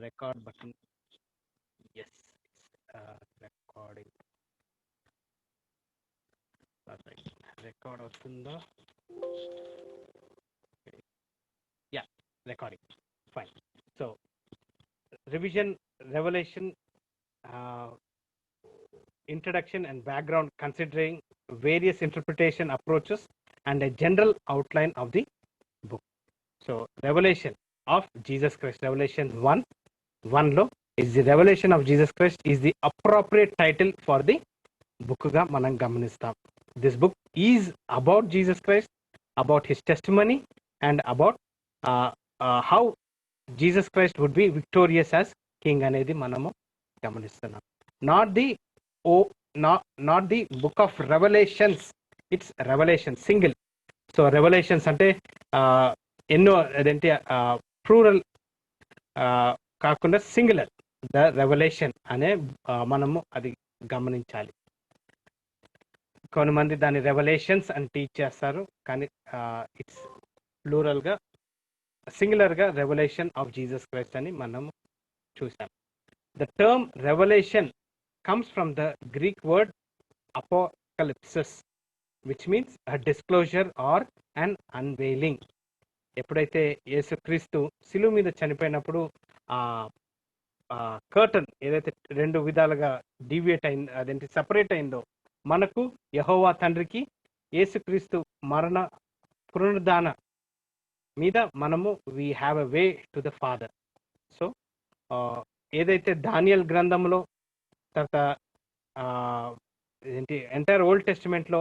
record button. Yes, recording. Perfect. Record అవుతుందా? Yeah, recording. Fine. So, revision, revelation, uh, introduction and background, considering various interpretation approaches and a general outline of the book. So, revelation of Jesus Christ, Revelation 1 లో is the revelation of Jesus Christ is the appropriate title for the book గా మనం గమనిస్తాం. This book is about Jesus Christ, about his testimony and about how Jesus Christ would be victorious as king అనేది మనము గమనిస్తున్నాం. Not the book of revelations, it's revelation single. So revolutions అంటే ఎన్నో అదేంటి plural కాకుండా సింగులర్, ద రెవల్యూషన్ అనే మనము అది గమనించాలి. కొంతమంది దాన్ని రెవల్యూషన్స్ అని టీచ్ చేస్తారు, కానీ ఇట్స్ ప్లూరల్గా సింగులర్గా రెవల్యూషన్ ఆఫ్ జీసస్ క్రైస్ట్ అని మనము చూసాం. The term revolution comes from the Greek word apocalypsis, which means a disclosure or and unveiling. ఎప్పుడైతే యేసుక్రీస్తు శిలువ మీద చనిపోయినప్పుడు ఆ కర్టన్ ఏదైతే రెండు విధాలుగా డీవియేట్ అయింది, అదేంటి సపరేట్ అయిందో, మనకు యెహోవా తండ్రికి యేసుక్రీస్తు మరణ పునరుద్ధాన మీద మనము we have a way to the father. So ఏదైతే దానియేల్ గ్రంథంలో తర్వాత ఏంటి ఎంటైర్ ఓల్డ్ టెస్టిమెంట్లో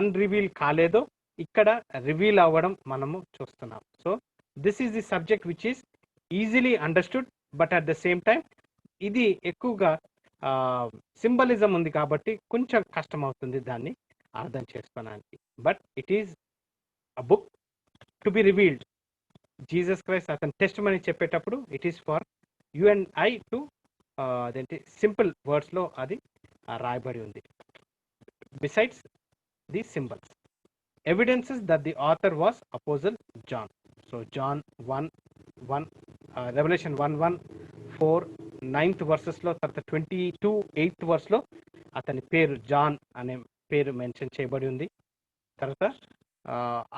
అన్రివీల్ కాలేదో ఇక్కడ రివీల్ అవ్వడం మనము చూస్తున్నాం. So this is the subject which is easily understood, but at the same time ఇది ఎక్కువగా సింబలిజం ఉంది కాబట్టి కొంచెం కష్టం అవుతుంది దాన్ని అర్థం చేసుకోవడానికి. But it is a book to be revealed. Jesus Christ అతని టెస్ట్ మనీ చెప్పేటప్పుడు it is for you and I to అదేంటి సింపుల్ వర్డ్స్లో అది రాయబడి ఉంది. Besides the symbols, evidences that the author was Apostle John. So John 1:1, Revelation 1:1, 4, 9th verses లో, తర్వాత 22, 8th verse లో అతని పేరు జాన్ అనే పేరు మెన్షన్ చేయబడి ఉంది. తర్వాత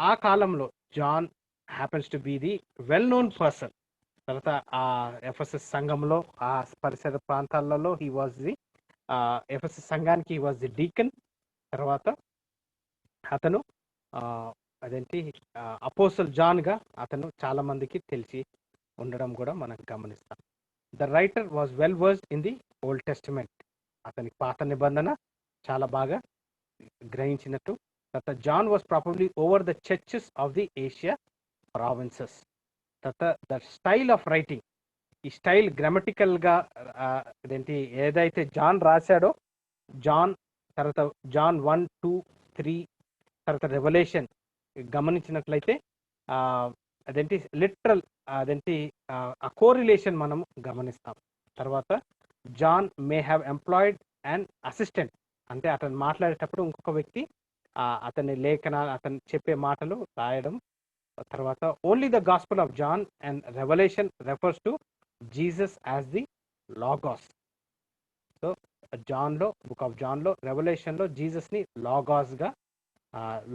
ఆ కాలంలో John happens to be the well known person. తర్వాత ఆ ఎఫెసస్ సంఘంలో ఆ పరిసర ప్రాంతాలలో హీ వాజ్ ది ఎఫెసస్ సంఘానికి హీ వాజ్ ది డీకన్. తర్వాత అతను అదేంటి అపోస్టల్ జాన్గా అతను చాలా మందికి తెలిసి ఉండడం కూడా మనం గమనిస్తాం. The writer was well versed in the Old Testament. అతనికి పాత నిబంధన చాలా బాగా గ్రహించినట్టు. తర్వాత John was probably over the churches of the Asia provinces. తర్వాత ద స్టైల్ ఆఫ్ రైటింగ్, ఈ స్టైల్ గ్రామటికల్గా అదేంటి ఏదైతే జాన్ రాశాడో, జాన్ తర్వాత జాన్ 1, 2, 3 తర్వాత రెవల్యూషన్ గమనించినట్లయితే అదేంటి లిటరల్ అదేంటి ఆ కోరిలేషన్ మనం గమనిస్తాం. తర్వాత John may have employed and assistant, అంటే అతను మాట్లాడేటప్పుడు ఇంకొక వ్యక్తి అతని లేఖనాలు అతను చెప్పే మాటలు రాయడం. తర్వాత only the gospel of John and revolution refers to Jesus as the logos. So జాన్లో, బుక్ ఆఫ్ జాన్లో, రెవల్యూషన్లో జీసస్ని లాగాస్గా,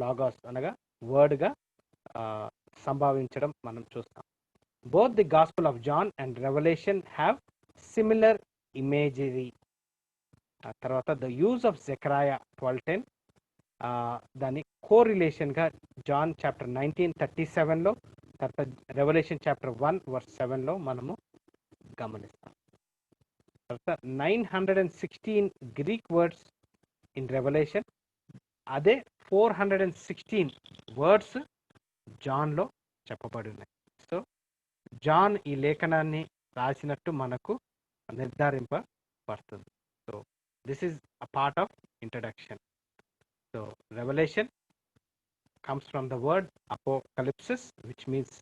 లాగాస్ అనగా వర్డ్గా సంభావించడం మనం చూస్తాం. Both the gospel of John and revolution have similar imagery. తర్వాత ద యూజ్ ఆఫ్ జెకరాయా 12:10, దాని కోరిలేషన్గా జాన్ చాప్టర్ 19:37లో, తర్వాత రెవల్యూషన్ చాప్టర్ 1:7లో మనము గమనిస్తాం. తర్వాత 916 గ్రీక్ వర్డ్స్ ఇన్ రెవల్యూషన్, అదే 416 వర్డ్స్ జాన్లో చెప్పబడి ఉన్నాయి. సో జాన్ ఈ లేఖనాన్ని రాసినట్టు మనకు నిర్ధారింపబడుతుంది. So this is a part of introduction. So revolution comes from the word apocalypsis, which means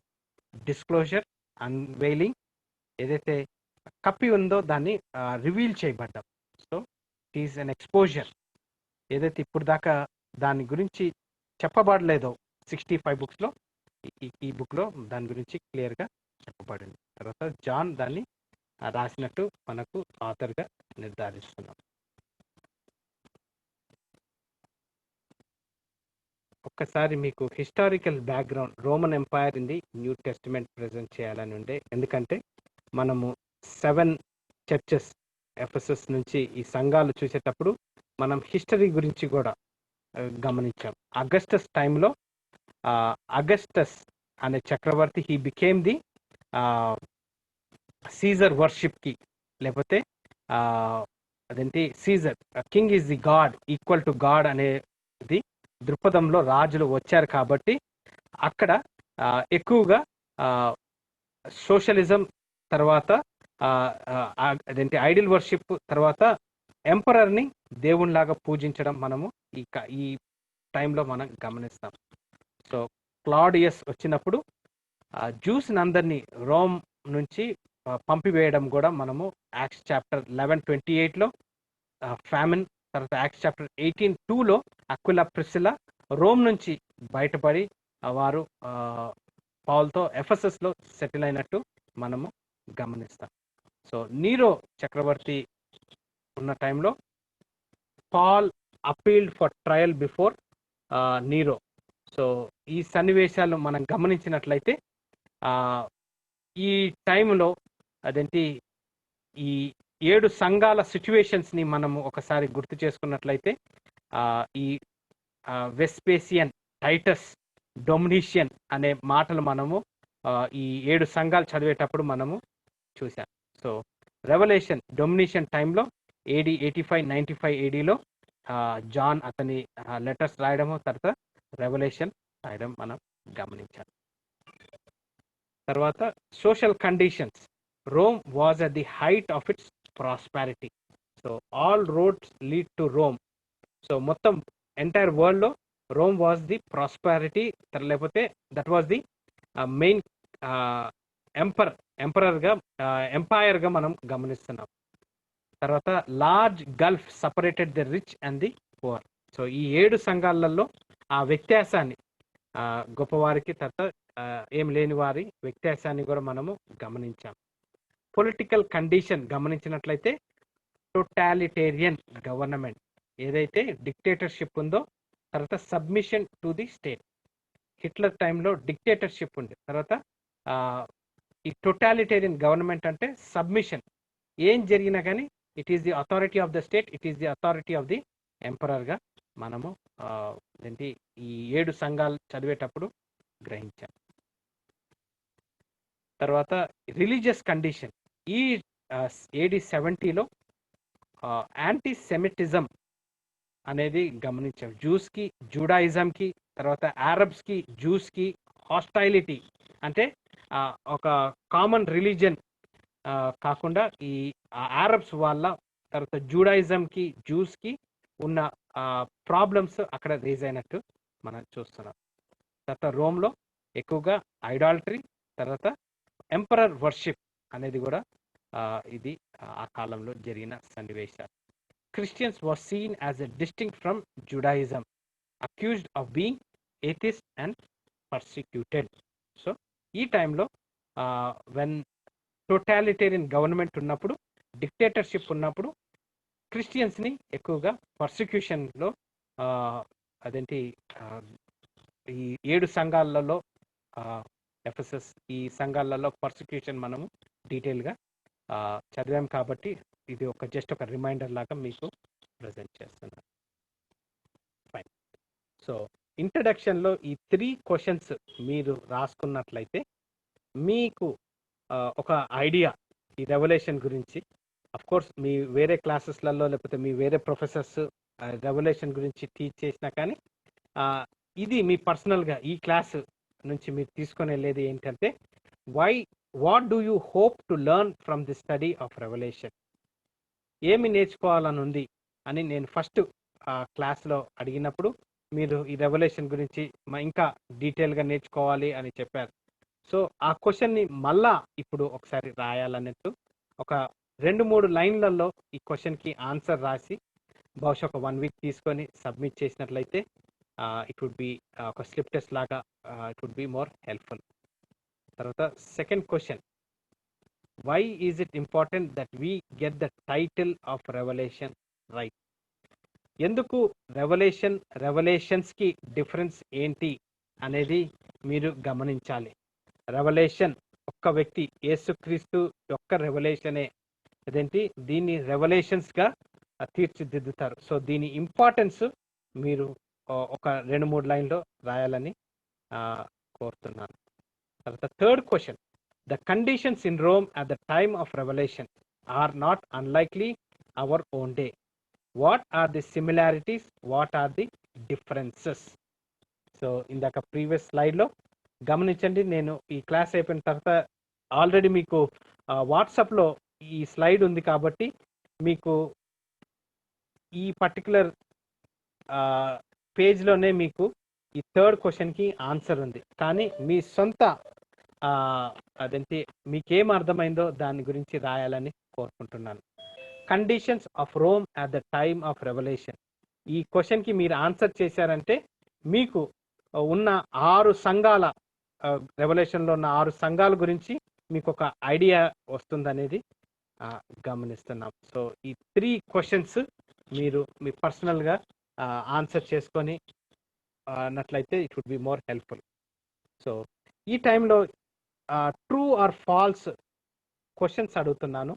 disclosure, unveiling. ఏదైతే కప్పి ఉందో దాన్ని రివీల్ చేయబడ్డం. So it is an exposure. ఏదైతే ఇప్పుడు దాకా దాని గురించి చెప్పబడలేదో 65 బుక్స్లో, ఈ బుక్లో దాని గురించి క్లియర్గా చెప్పబడింది. తర్వాత జాన్ దాన్ని రాసినట్టు మనకు ఆథర్గా నిర్ధారిస్తున్నాం. ఒక్కసారి మీకు historical background Roman empire in the new testament present చేయాలని ఉండే, ఎందుకంటే మనము 7 చర్చెస్ ఎఫెసస్ నుంచి ఈ సంఘాలు చూసేటప్పుడు మనం హిస్టరీ గురించి కూడా గమనించాం. అగస్టస్ టైంలో అగస్టస్ అనే చక్రవర్తి హీ బికేమ్ ది సీజర్ వర్షిప్కి, లేకపోతే అదేంటి Caesar king is the god equal to god అనేది దృక్పథంలో రాజులు వచ్చారు. కాబట్టి అక్కడ ఎక్కువగా సోషలిజం తర్వాత అదేంటి ఐడిల్ వర్షిప్ తర్వాత ఎంపరర్ని దేవునిలాగా పూజించడం మనము ఈ టైంలో మనం గమనిస్తాం. సో క్లాడియస్ వచ్చినప్పుడు జ్యూస్ని అందరినీ రోమ్ నుంచి పంపివేయడం కూడా మనము యాక్ట్స్ చాప్టర్ 11:28లో ఫ్యామిన్, తర్వాత యాక్ట్స్ చాప్టర్ 18:2లో అక్విలా ప్రిసిలా రోమ్ నుంచి బయటపడి వారు పౌల్తో ఎఫెసస్లో సెటిల్ అయినట్టు మనము గమనిస్తాం. సో నీరో చక్రవర్తి ఉన్న టైంలో Paul appealed for trial before Nero. So ఈ సన్నివేశాలు మనం గమనించినట్లయితే ఈ టైంలో అదేంటి ఈ 7 సంఘాల సిచ్యువేషన్స్ని మనము ఒకసారి గుర్తు చేసుకున్నట్లయితే ఈ వెస్పేసియన్, టైటస్, డొమినిషియన్ అనే మాటలు మనము ఈ 7 సంఘాలు చదివేటప్పుడు మనము చూసాం. సో రెవల్యూషన్ డొమినిషియన్ టైంలో AD 85-95 ADలో జాన్ అతని లెటర్స్ రాయడము, తర్వాత రెవల్యూషన్ రాయడం మనం గమనించాం. తర్వాత social conditions. Rome was at the height of it's prosperity. So all roads lead to Rome. So మొత్తం ఎంటైర్ వరల్డ్లో రోమ్ వాజ్ ది ప్రాస్పారిటీ, లేకపోతే దట్ వాజ్ ది మెయిన్ ఎంపైర్గా మనం గమనిస్తున్నాం. తర్వాత large Gulf separated the rich and the poor. So ఈ 7 సంఘాలలో ఆ వ్యత్యాసాన్ని, గొప్పవారికి తర్వాత ఏం లేని వారి వ్యత్యాసాన్ని కూడా మనము గమనించాం. పొలిటికల్ కండిషన్ గమనించినట్లయితే టోటాలిటేరియన్ గవర్నమెంట్, ఏదైతే డిక్టేటర్షిప్ ఉందో, తర్వాత submission to the state. Hitler టైంలో డిక్టేటర్షిప్ ఉంది, తర్వాత ఈ టోటాలిటేరియన్ గవర్నమెంట్ అంటే సబ్మిషన్, ఏం జరిగినా కానీ it is the authority of the state, it is the authority of the ఎంపరర్గా మనము ఏంటి ఈ 7 సంఘాలు చదివేటప్పుడు గ్రహించాం. తర్వాత రిలీజియస్ కండిషన్. ఈ AD 70లో యాంటీ సెమిటిజం అనేది గమనించాం. జూస్కి, జూడాయిజంకి, తర్వాత అరబ్స్కి, జూస్కి హాస్టైలిటీ, అంటే ఒక కామన్ రిలీజియన్ కాకుండా ఈ అరబ్స్ వాళ్ళ, తర్వాత జూడాయిజంకి, జూస్కి ఉన్న ప్రాబ్లమ్స్ అక్కడ రేజ్ అయినట్టు మనం చూస్తున్నాం. తర్వాత రోమ్లో ఎక్కువగా ఐడాల్టరీ, తర్వాత ఎంపరర్ వర్షిప్ అనేది కూడా ఇది ఆ కాలంలో జరిగిన సన్నివేశాలు. Christians was scene as a distinct from Judaism, accused of being atheist and persecuted. So ఈ టైంలో వెన్ టోటాలిటేరియన్ గవర్నమెంట్ ఉన్నప్పుడు, డిక్టేటర్షిప్ ఉన్నప్పుడు క్రిస్టియన్స్ని ఎక్కువగా పర్సిక్యూషన్లో అదేంటి ఈ 7 సంఘాలలో ఎఫెసస్ ఈ సంఘాలలో పర్సిక్యూషన్ మనము డీటెయిల్గా చదివాం. కాబట్టి ఇది జస్ట్ ఒక రిమైండర్ లాగా మీకు ప్రజెంట్ చేస్తున్నాను. ఫైన్. సో ఇంట్రడక్షన్లో ఈ 3 క్వశ్చన్స్ మీరు రాసుకున్నట్లయితే మీకు ఒక ఐడియా ఈ రెవల్యూషన్ గురించి. అఫ్కోర్స్ మీ వేరే క్లాసెస్లలో లేకపోతే మీ వేరే ప్రొఫెసర్స్ రెవల్యూషన్ గురించి టీచ్ చేసినా కానీ ఇది మీ పర్సనల్గా ఈ క్లాస్ నుంచి మీరు తీసుకొని వెళ్ళేది ఏంటంటే what do you hope to learn from the study of revolution. ఏమి నేర్చుకోవాలని ఉంది అని నేను ఫస్ట్ క్లాస్లో అడిగినప్పుడు మీరు ఈ రెవల్యూషన్ గురించి ఇంకా డీటెయిల్గా నేర్చుకోవాలి అని చెప్పారు. సో ఆ క్వశ్చన్ని మళ్ళా ఇప్పుడు ఒకసారి రాయాలన్నట్టు ఒక 2-3 లైన్లలో ఈ క్వశ్చన్కి ఆన్సర్ రాసి బహుశా ఒక 1 వీక్ తీసుకొని సబ్మిట్ చేసినట్లయితే ఇట్ వుడ్ బి ఒక స్లిప్ టెస్ట్ లాగా it would be more helpful. తర్వాత second question, why is it important that we get the title of revelation right? ఎందుకు రెవల్యూషన్స్కి డిఫరెన్స్ ఏంటి అనేది మీరు గమనించాలి. రెవల్యూషన్ ఒక్క వ్యక్తి యేసుక్రీస్తు యొక్క రెవల్యూషనే అదేంటి దీన్ని రెవల్యూషన్స్గా తీర్చిదిద్దుతారు. సో దీని ఇంపార్టెన్స్ మీరు ఒక 2-3 లైన్లో రాయాలని కోరుతున్నాను. తర్వాత third question, the conditions in Rome at the time of Revelation are not unlikely our own day. What are the similarities, what are the differences? So ఇందాక ప్రీవియస్ స్లైడ్లో గమనించండి, నేను ఈ క్లాస్ అయిపోయిన తర్వాత ఆల్రెడీ మీకు వాట్సాప్లో ఈ స్లైడ్ ఉంది కాబట్టి మీకు ఈ పర్టికులర్ పేజ్లోనే మీకు ఈ థర్డ్ క్వశ్చన్కి ఆన్సర్ ఉంది. కానీ మీ సొంత అదేంటి మీకేం అర్థమైందో దాని గురించి రాయాలని కోరుకుంటున్నాను. Conditions of Rome at the time of revolution, ఈ క్వశ్చన్కి మీరు ఆన్సర్ చేశారంటే మీకు ఉన్న 6 సంఘాల రెవల్యూషన్లో ఉన్న 6 సంఘాల గురించి మీకు ఒక ఐడియా వస్తుందనేది గమనిస్తున్నాం. సో ఈ 3 క్వశ్చన్స్ మీరు మీ పర్సనల్గా ఆన్సర్ చేసుకొని అన్నట్లయితే it would be more helpful. So ఈ టైంలో ట్రూ ఆర్ ఫాల్స్ క్వశ్చన్స్ అడుగుతున్నాను.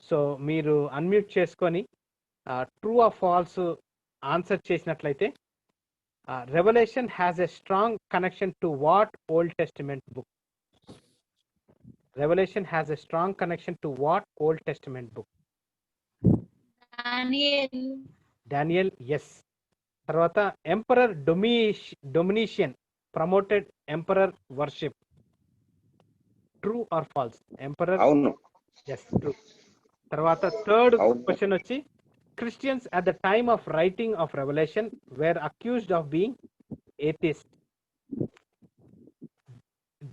సో మీరు అన్మ్యూట్ చేసుకొని ట్రూ ఆర్ ఫాల్స్ ఆన్సర్ చేసినట్లయితే revolution has a strong connection to what Old Testament book? Revolution has a strong connection to what Old Testament book? Daniel, yes. తర్వాత emperor Domitian promoted emperor worship, true or false? Emperor, yes, true. తర్వాత third question వచ్చి, Christians at the time of writing of Revelation were accused of being atheist.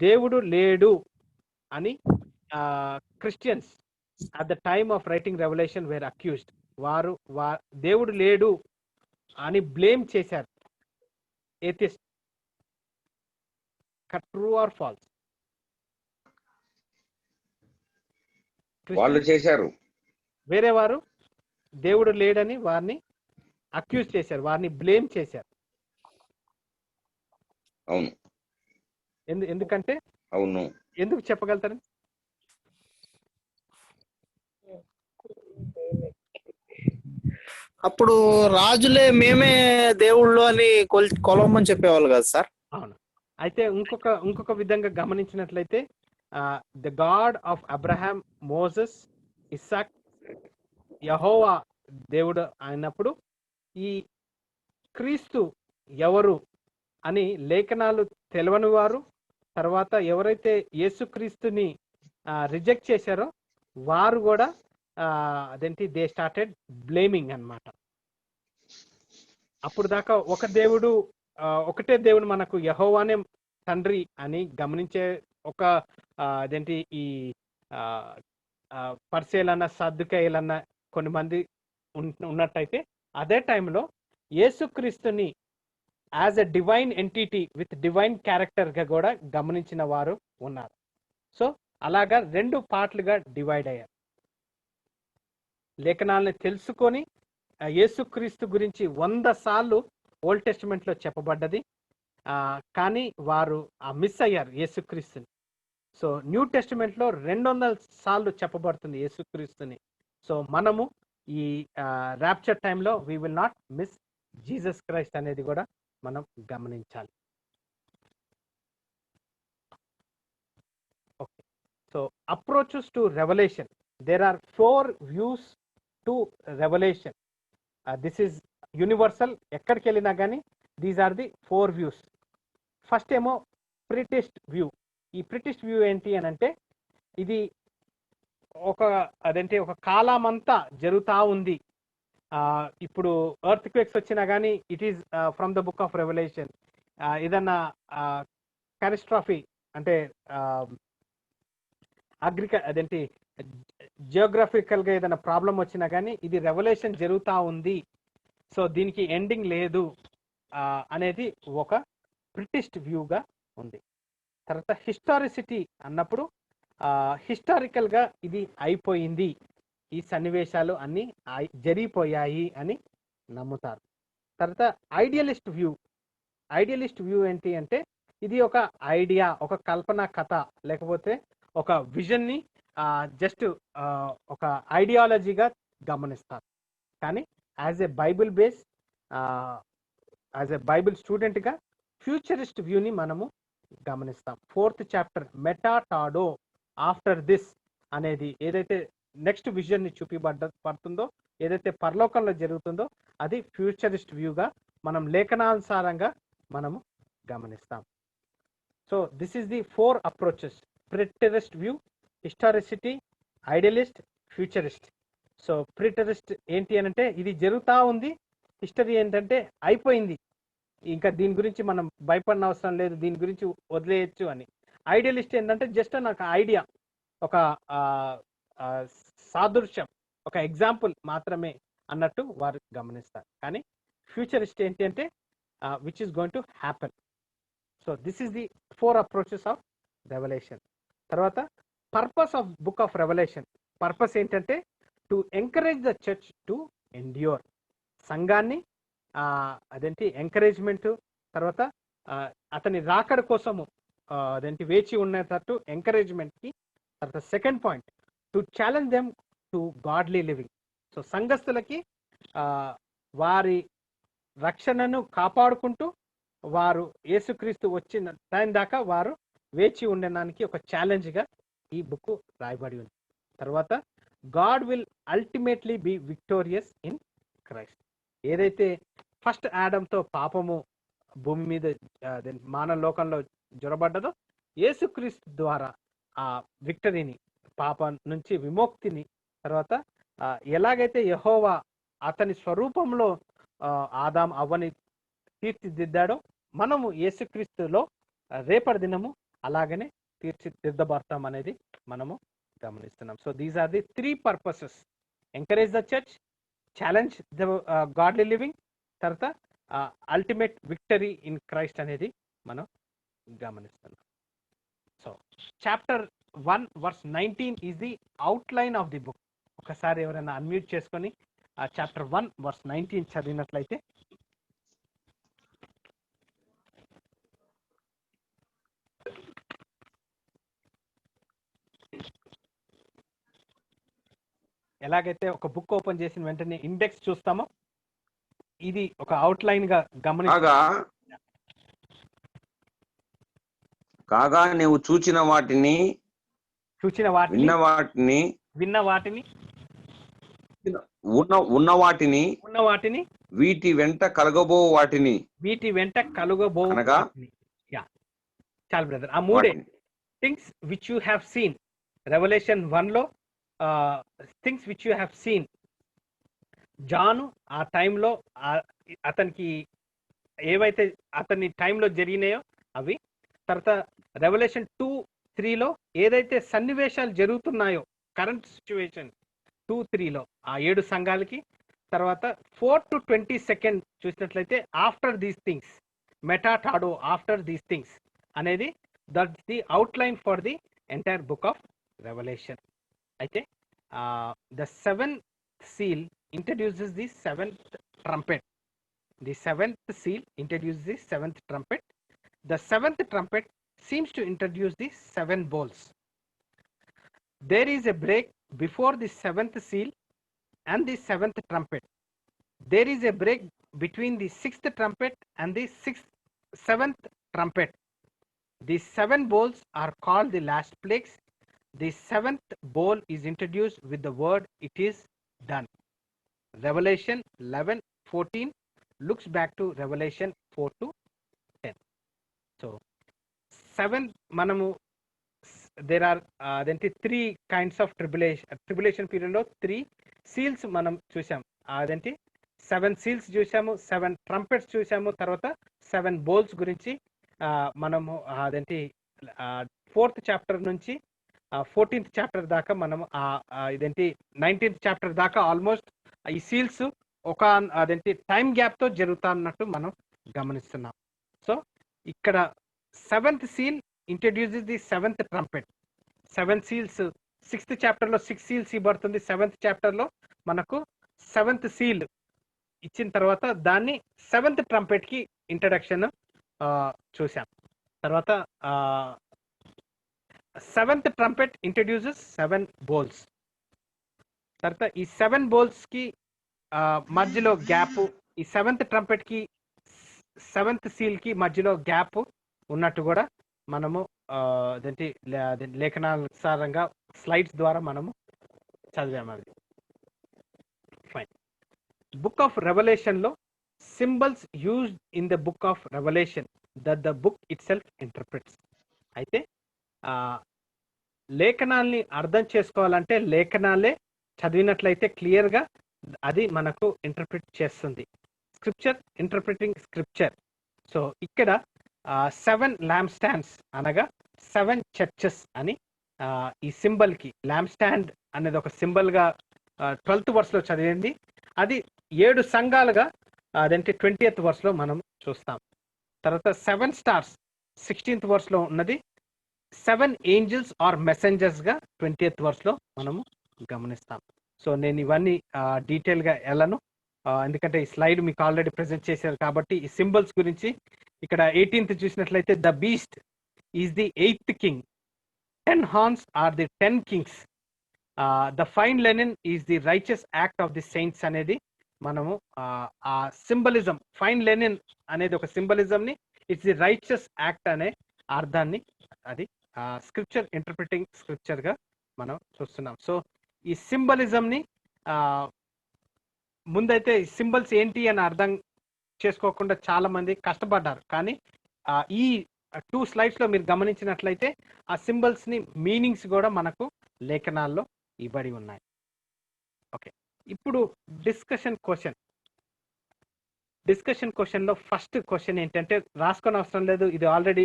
దేవుడు లేడు అని Christians at the time of writing Revelation were accused, వారు దేవుడు లేడు అని blame చేశారు. Atheist, true or false? వాళ్ళు చేశారు, వేరే వారు దేవుడు లేడని వారిని అక్యూజ్ చేశారు, వారిని బ్లేమ్ చేశారు. అవును. ఎందుకంటే అవును, ఎందుకు చెప్పగలుగుతారు? అప్పుడు రాజులే మేమే దేవుళ్ళు అని కొలవమని చెప్పేవాళ్ళు కదా సార్. అవును. అయితే ఇంకొక విధంగా గమనించినట్లయితే the God of Abraham, Moses, Isaac, యెహోవా దేవుడు అయినప్పుడు ఈ క్రీస్తు ఎవరు అని లేఖనాలు తెలవని వారు, తర్వాత ఎవరైతే యేసుక్రీస్తుని రిజెక్ట్ చేశారో వారు కూడా అదేంటి దే స్టార్టెడ్ బ్లేమింగ్ అన్నమాట. అప్పుడు దాకా ఒకటే దేవుడు మనకు యెహోవానే తండ్రి అని గమనించే ఒక అదేంటి ఈ పర్సేలన్న సద్దుకాయలన్న కొన్ని మంది ఉన్నట్టయితే, అదే టైంలో యేసుక్రీస్తుని as a divine entity with divine క్యారెక్టర్గా కూడా గమనించిన వారు ఉన్నారు. సో అలాగా 2 పార్ట్లుగా డివైడ్ అయ్యారు. లేఖనాలను తెలుసుకొని యేసుక్రీస్తు గురించి 100 సార్లు ఓల్డ్ టెస్టిమెంట్లో చెప్పబడ్డది, కానీ వారు మిస్ అయ్యారు యేసుక్రీస్తుని. సో న్యూ టెస్టిమెంట్లో 200 సార్లు చెప్పబడుతుంది యేసుక్రీస్తుని. సో మనము ఈ ర్యాప్చర్ టైంలో we will not miss Jesus Christ అనేది కూడా మనం గమనించాలి. Okay, so approaches to Revelation, there are 4 views to Revelation. This is universal, ఎక్కడికి వెళ్ళినా కానీ these are the 4 views. First ఏమో ప్రిటిస్ట్ వ్యూ. ఈ ప్రిటిస్ట్ వ్యూ ఏంటి అని అంటే, ఇది ఒక కాలమంతా జరుగుతూ ఉంది. ఇప్పుడు ఎర్త్ క్వేక్స్ వచ్చినా కానీ it is from the book of revolution. ఏదన్నా కాటాస్ట్రఫీ అంటే జియోగ్రఫికల్గా ఏదైనా ప్రాబ్లం వచ్చినా కానీ ఇది రెవల్యూషన్ జరుగుతూ ఉంది, సో దీనికి ఎండింగ్ లేదు అనేది ఒక ప్రిటిస్ట్ వ్యూగా ఉంది. తర్వాత హిస్టారిసిటీ అన్నప్పుడు హిస్టారికల్గా ఇది అయిపోయింది, ఈ సన్నివేశాలు అన్నీ జరిగిపోయాయి అని నమ్ముతారు. తర్వాత ఐడియలిస్ట్ వ్యూ ఏంటి అంటే ఇది ఒక ఐడియా, ఒక కల్పన కథ, లేకపోతే ఒక విజన్ని జస్ట్ ఒక ఐడియాలజీగా గమనిస్తారు. కానీ యాజ్ ఎ బైబిల్ స్టూడెంట్గా ఫ్యూచరిస్ట్ వ్యూని మనము గమనిస్తాం. 4th చాప్టర్ మెటాటాడో ఆఫ్టర్ దిస్ అనేది ఏదైతే నెక్స్ట్ విజన్ని పడుతుందో, ఏదైతే పరలోకంలో జరుగుతుందో అది ఫ్యూచరిస్ట్ వ్యూగా మనం లేఖనానుసారంగా మనము గమనిస్తాం. So this is the 4 approaches: preterist view, historicity, idealist, futurist. So preterist ఏంటి అని అంటే ఇది జరుగుతూ ఉంది, హిస్టరీ ఏంటంటే అయిపోయింది, ఇంకా దీని గురించి మనం భయపడిన అవసరం లేదు, దీని గురించి వదిలేయచ్చు అని. ఐడియలిస్ట్ ఏంటంటే జస్ట్ నాకు ఐడియా, ఒక సాదృశ్యం, ఒక ఎగ్జాంపుల్ మాత్రమే అన్నట్టు వారు గమనిస్తారు. కానీ ఫ్యూచరిస్ట్ ఏంటి అంటే which is going to happen. So this is the 4 approaches of revolution. తర్వాత purpose of book of revolution. Purpose ఏంటంటే to encourage the church to endure. సంఘాన్ని అదేంటి ఎంకరేజ్మెంట్, తర్వాత అతని రాకడ కోసము అదేంటి వేచి ఉండేటట్టు ఎంకరేజ్మెంట్కి. తర్వాత second point to challenge them to godly living. So సంఘస్థులకి వారి రక్షణను కాపాడుకుంటూ వారు యేసుక్రీస్తు వచ్చిన టైం దాకా వారు వేచి ఉండడానికి ఒక ఛాలెంజ్గా ఈ బుక్ రాయబడి ఉంది. తర్వాత God will ultimately B victorious in Christ. ఏదైతే ఫస్ట్ ఆడంతో పాపము భూమి మీద మానవ లోకంలో జొరబడ్డదో, యేసుక్రీస్తు ద్వారా ఆ విక్టరీని, పాపం నుంచి విముక్తిని, తర్వాత ఎలాగైతే యెహోవా అతని స్వరూపంలో ఆదాం అవ్వని తీర్చిదిద్దాడో మనము యేసుక్రీస్తులో రేపటి దినము అలాగనే తీర్చిదిద్దబడతాం అనేది మనము గమనిస్తున్నాం. So these are the 3 purposes: encourage the church, challenge the godly living, తర్వాత అల్టిమేట్ విక్టరీ ఇన్ క్రైస్ట్ అనేది మనం గమనిస్తున్నాం. So chapter 1 verse 19 is the outline of the book. ఒకసారి ఎవరైనా అన్మ్యూట్ చేసుకొని ఆ చాప్టర్ 1 verse 19 చదివినట్లయితే. ఎలాగైతే ఒక బుక్ ఓపెన్ చేసిన వెంటనే ఇండెక్స్ చూస్తామో ఇది ఒక అవుట్లైన్ గా కాగా నీవు చూచిన వాటిని విన్న వాటిని ఉన్న వాటిని వీటి వెంట కలగబో వాటిని చాలు బ్రదర్. ఆ మూడే things which you have seen. Revelation 1 లో things which you have seen. John ఆ టైంలో అతనికి ఏవైతే అతని టైంలో జరిగినాయో అవి. తర్వాత రెవల్యూషన్ 2-3లో ఏదైతే సన్నివేశాలు జరుగుతున్నాయో కరెంట్ సిచ్యువేషన్ 2-3లో ఆ 7 సంఘాలకి. తర్వాత 4 to 22 చూసినట్లయితే ఆఫ్టర్ దీస్ థింగ్స్, మెటాటాడో ఆఫ్టర్ దీస్ థింగ్స్ అనేది that's the outline for the entire book of revolution. అయితే the 7th seal introduces the 7th trumpet. The 7th seal introduces the 7th trumpet. The 7th trumpet seems to introduce the 7 bowls. There is a break before the 7th seal and the 7th trumpet. There is a break between the 6th trumpet and the 7th trumpet. The 7 bowls are called the last plagues. The 7th bowl is introduced with the word "it is done." Revelation 11:14 looks back to Revelation 4-10. So 7 manamu there are 3 kinds of tribulation period lo 3 seals manam chusam. Adenti 7 seals chusamu, 7 trumpets chusamu, tarvata 7 bowls gurinchi manamu adenti 4th chapter nunchi 14th chapter దాకా మనం ఇదేంటి 19th chapter దాకా almost ఈ seals ఒక అదేంటి time గ్యాప్తో జరుగుతా అన్నట్టు మనం గమనిస్తున్నాం. సో ఇక్కడ 7th seal introduces the 7th trumpet. Seven seals 6th chapter లో 6 సీల్స్ ఇవ్వబడుతుంది. 7th చాప్టర్ లో మనకు 7th సీల్ ఇచ్చిన తర్వాత దాన్ని 7th ట్రంపెట్ కి ఇంట్రడక్షన్ చూసాం. తర్వాత 7th ట్రంపెట్ ఇంట్రడ్యూసెస్ 7 బోల్స్. తర్వాత ఈ 7 బోల్స్ కి మధ్యలో గ్యాప్, ఈ 7th ట్రంపెట్ కి 7th సీల్ కి మధ్యలో గ్యాప్ ఉన్నట్టు కూడా మనము అదేంటి లేఖనానుసారంగా స్లైడ్స్ ద్వారా మనము చదివాము. అది ఫైన్. బుక్ ఆఫ్ రెవల్యూషన్ లో symbols used in the book of revolution that the book it self interprets. అయితే లేఖనాల్ని అర్థం చేసుకోవాలంటే లేఖనాలే చదివినట్లయితే క్లియర్ గా అది మనకు ఇంటర్ప్రిట్ చేస్తుంది. Scripture interpreting scripture. సో ఇక్కడ 7 ల్యాంప్ స్టాండ్స్ అనగా 7 చర్చెస్ అని ఈ సింబల్ కి ల్యాంప్ స్టాండ్ అనేది ఒక సింబల్ గా 12th వర్స్ లో చదివింది. అది 7 సంఘాలుగా అదేంటి 20th వర్స్ లో మనం చూస్తాం. తర్వాత 7 స్టార్స్ 16th వర్స్ లో ఉన్నది. 7 ఏంజల్స్ ఆర్ మెసెంజర్స్ గా 20th వర్స్ లో మనము గమనిస్తాం. సో నేను ఇవన్నీ డీటెయిల్ గా వెళ్ళను, ఎందుకంటే ఈ స్లైడ్ మీకు ఆల్రెడీ ప్రెజెంట్ చేశారు కాబట్టి. ఈ సింబల్స్ గురించి ఇక్కడ 18th చూసినట్లయితే the beast is the 8th king, 10 horns are the 10 kings, the fine linen is the righteous act of the saints అనేది మనము ఆ సింబలిజం, ఫైన్ లెనిన్ అనేది ఒక సింబలిజం ని, ఇట్స్ ది రైచియస్ యాక్ట్ అనే అర్థాన్ని అది స్క్రిప్చర్ ఇంటర్ప్రిటింగ్ స్క్రిప్చర్ గా మనం చూస్తున్నాం. సో ఈ సింబలిజం ని ముందైతే సింబల్స్ ఏంటి అని అర్థం చేసుకోకుండా చాలా మంది కష్టపడ్డారు. కానీ ఈ 2 స్లైడ్స్ లో మీరు గమనించినట్లయితే ఆ సింబల్స్ ని మీనింగ్స్ కూడా మనకు లేఖనాల్లో ఇవ్వబడి ఉన్నాయి. ఓకే, ఇప్పుడు డిస్కషన్ క్వశ్చన్ లో ఫస్ట్ క్వశ్చన్ ఏంటంటే, రాసుకొని అవసరం లేదు, ఇది ఆల్రెడీ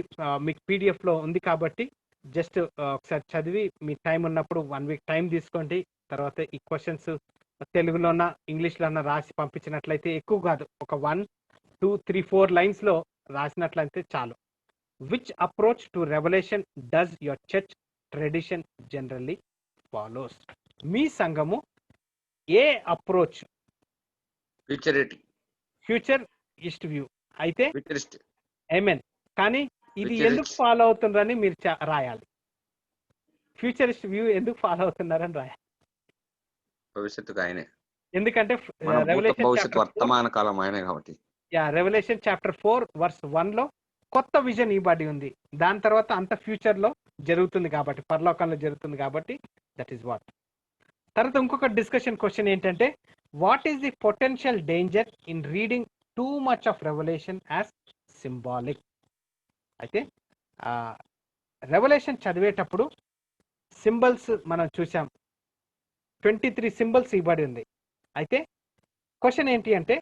మీకు PDF లో ఉంది కాబట్టి జస్ట్ ఒకసారి చదివి మీ టైం ఉన్నప్పుడు 1 వీక్ టైం తీసుకోండి. తర్వాత ఈ క్వశ్చన్స్ తెలుగులోన ఇంగ్లీష్లోన రాసి పంపించినట్లయితే ఎక్కువ కాదు, ఒక 1, 2, 3, 4 లైన్స్ లో రాసినట్లయితే చాలు. Which approach to revolution does your church tradition generally follows? మీ సంఘము ఏ అప్రోచ్? ఫ్యూచరిస్ట్ వ్యూ అయితే ఏమేన్, కానీ ఇది ఎందుకు ఫాలో అవుతున్నారని మీరు రాయాలి. ఫ్యూచరిస్ట్ వ్యూ ఎందుకు ఫాలో అవుతున్నారని రాయాలి. భవిష్యత్తుకు ఆయనే, ఎందుకంటే వర్తమాన కాలం ఆయనే కాబట్టి. రెవల్యూషన్ చాప్టర్ 4 వర్స్ 1 లో కొత్త విజన్ ఇవ్వబడి ఉంది. దాని తర్వాత అంత ఫ్యూచర్ లో జరుగుతుంది కాబట్టి, పరలోకంలో జరుగుతుంది కాబట్టి దట్ ఈస్ వాట్. తర్వాత ఇంకొక డిస్కషన్ క్వశ్చన్ ఏంటంటే, what is the potential danger in reading too much of revolution as symbolic? అయితే రెవల్యూషన్ చదివేటప్పుడు సింబల్స్ మనం చూసాం, 23 సింబల్స్ ఇవ్వబడి ఉంది. అయితే క్వశ్చన్ ఏంటి అంటే,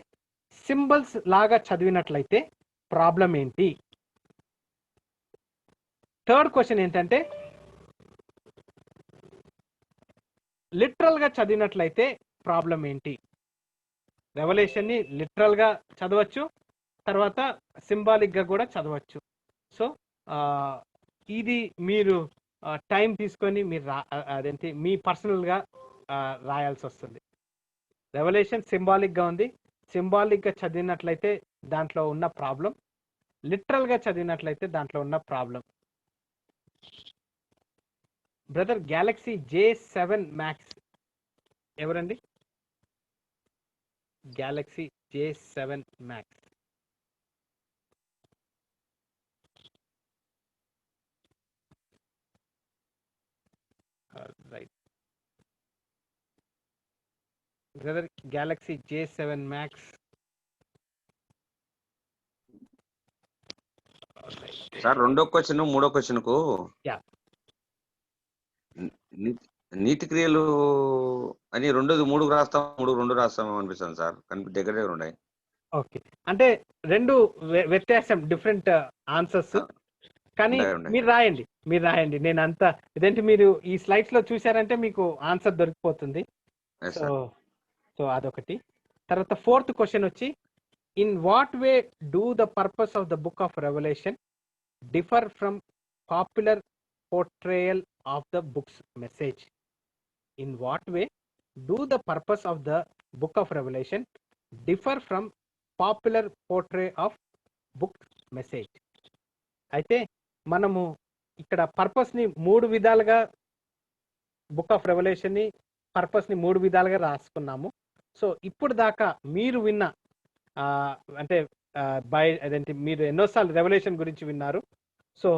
సింబల్స్ లాగా చదివినట్లయితే ప్రాబ్లం ఏంటి? థర్డ్ క్వశ్చన్ ఏంటంటే, లిటరల్ గా చదివినట్లయితే ప్రాబ్లం ఏంటి? రెవల్యూషన్ ని లిటరల్ గా చదవచ్చు, తర్వాత సింబాలిక్ గా కూడా చదవచ్చు. సో ఇది మీరు టైం తీసుకొని మీరు అదేంటి మీ పర్సనల్ గా రాయాల్సి వస్తుంది. రెవల్యూషన్ సింబాలిక్ గా ఉంది, సింబాలిక్ గా చదివినట్లయితే దాంట్లో ఉన్న ప్రాబ్లం, లిటరల్ గా చదివినట్లయితే దాంట్లో ఉన్న problem. Brother, Galaxy J7 Max ఎవరండి? Galaxy J7 Max right. Brother, Galaxy J7 Max sir, రెండో క్వశ్చన్ మూడో క్వశ్చన్ కు నీతి క్రియలు అని రెండోది 3 రాస్తాం, 2 రాస్తాం అనిపిస్తుంది సార్, దగ్గర దగ్గర ఉన్నాయి. ఓకే, అంటే రెండు వ్యత్యాసం, డిఫరెంట్ ఆన్సర్స్. కానీ మీరు రాయండి, నేను అంతా ఇదేంటి మీరు ఈ స్లైడ్స్ లో చూసారంటే మీకు ఆన్సర్ దొరికిపోతుంది. సో అదొకటి. తర్వాత ఫోర్త్ క్వశ్చన్ వచ్చి, in what way do the purpose of the book of revolution differ from popular portrayal of the book's message. In what way do the purpose of the book of Revelation differ from popular portray of book message? అయితే మనము ఇక్కడ పర్పస్ని 3 విధాలుగా book of రెవల్యూషన్ని పర్పస్ని 3 విధాలుగా రాసుకున్నాము. So ఇప్పుడు దాకా మీరు విన్న అంటే అదేంటి మీరు ఎన్నోసార్లు రెవల్యూషన్ గురించి విన్నారు. సో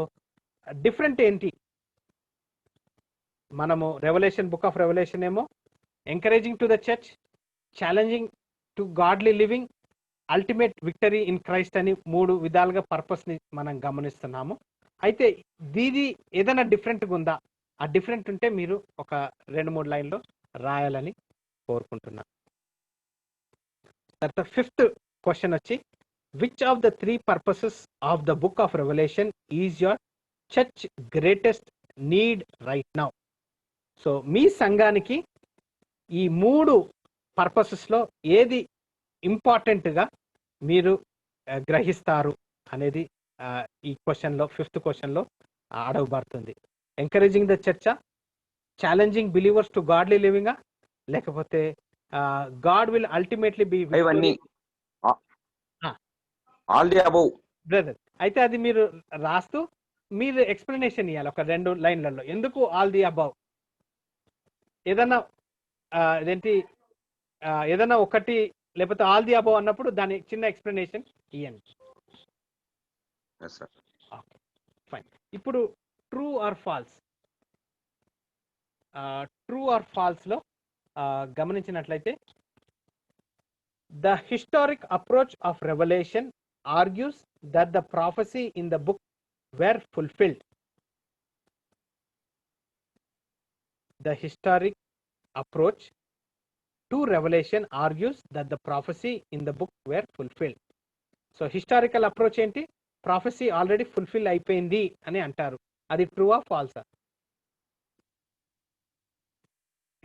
డిఫరెంట్ ఏంటి? మనము రెవల్యూషన్ బుక్ ఆఫ్ రెవల్యూషన్ ఏమో encouraging to the church, challenging to godly living, ultimate victory in Christ అని 3 విధాలుగా పర్పస్ని మనం గమనిస్తున్నాము. అయితే దీది ఏదైనా డిఫరెంట్గా ఉందా? ఆ డిఫరెంట్ ఉంటే మీరు ఒక 2-3 లైన్లో రాయాలని కోరుకుంటున్నాను. తర్వాత 5th క్వశ్చన్ వచ్చి, which of the 3 purposes of the book of revolution is your church greatest need right now? So మీ సంఘానికి ఈ 3 పర్పసెస్లో ఏది ఇంపార్టెంట్గా మీరు గ్రహిస్తారు అనేది ఈ క్వశ్చన్లో 5th క్వశ్చన్లో అడగబడుతుంది. ఎంకరేజింగ్ ద చర్చా, ఛాలెంజింగ్ బిలీవర్స్ టు గాడ్లీ లివింగా, లేకపోతే God will ultimately be all the above brother. అయితే అది మీరు రాస్తూ మీరు ఎక్స్ప్లెనేషన్ ఇవ్వాలి ఒక 2 లైన్లలో, ఎందుకు ఆల్ ది అబౌవ్. ఏదన్నా అదేంటి ఏదన్నా ఒకటి లేకపోతే ఆల్ ది అబౌవ్ అన్నప్పుడు దాని చిన్న ఎక్స్ప్లెనేషన్ ఇవ్వండి. ఫైన్. ఇప్పుడు true or false, true or ఫాల్స్లో గమనించినట్లయితే, the historic approach of revolution argues that the prophecy in the book were fulfilled. The historic approach to revelation argues that the prophecy in the book were fulfilled. So historical approach ఏంటి? Prophecy already fulfill అయిపోయింది అని అంటారు. అది true ఆ ఫాల్సా?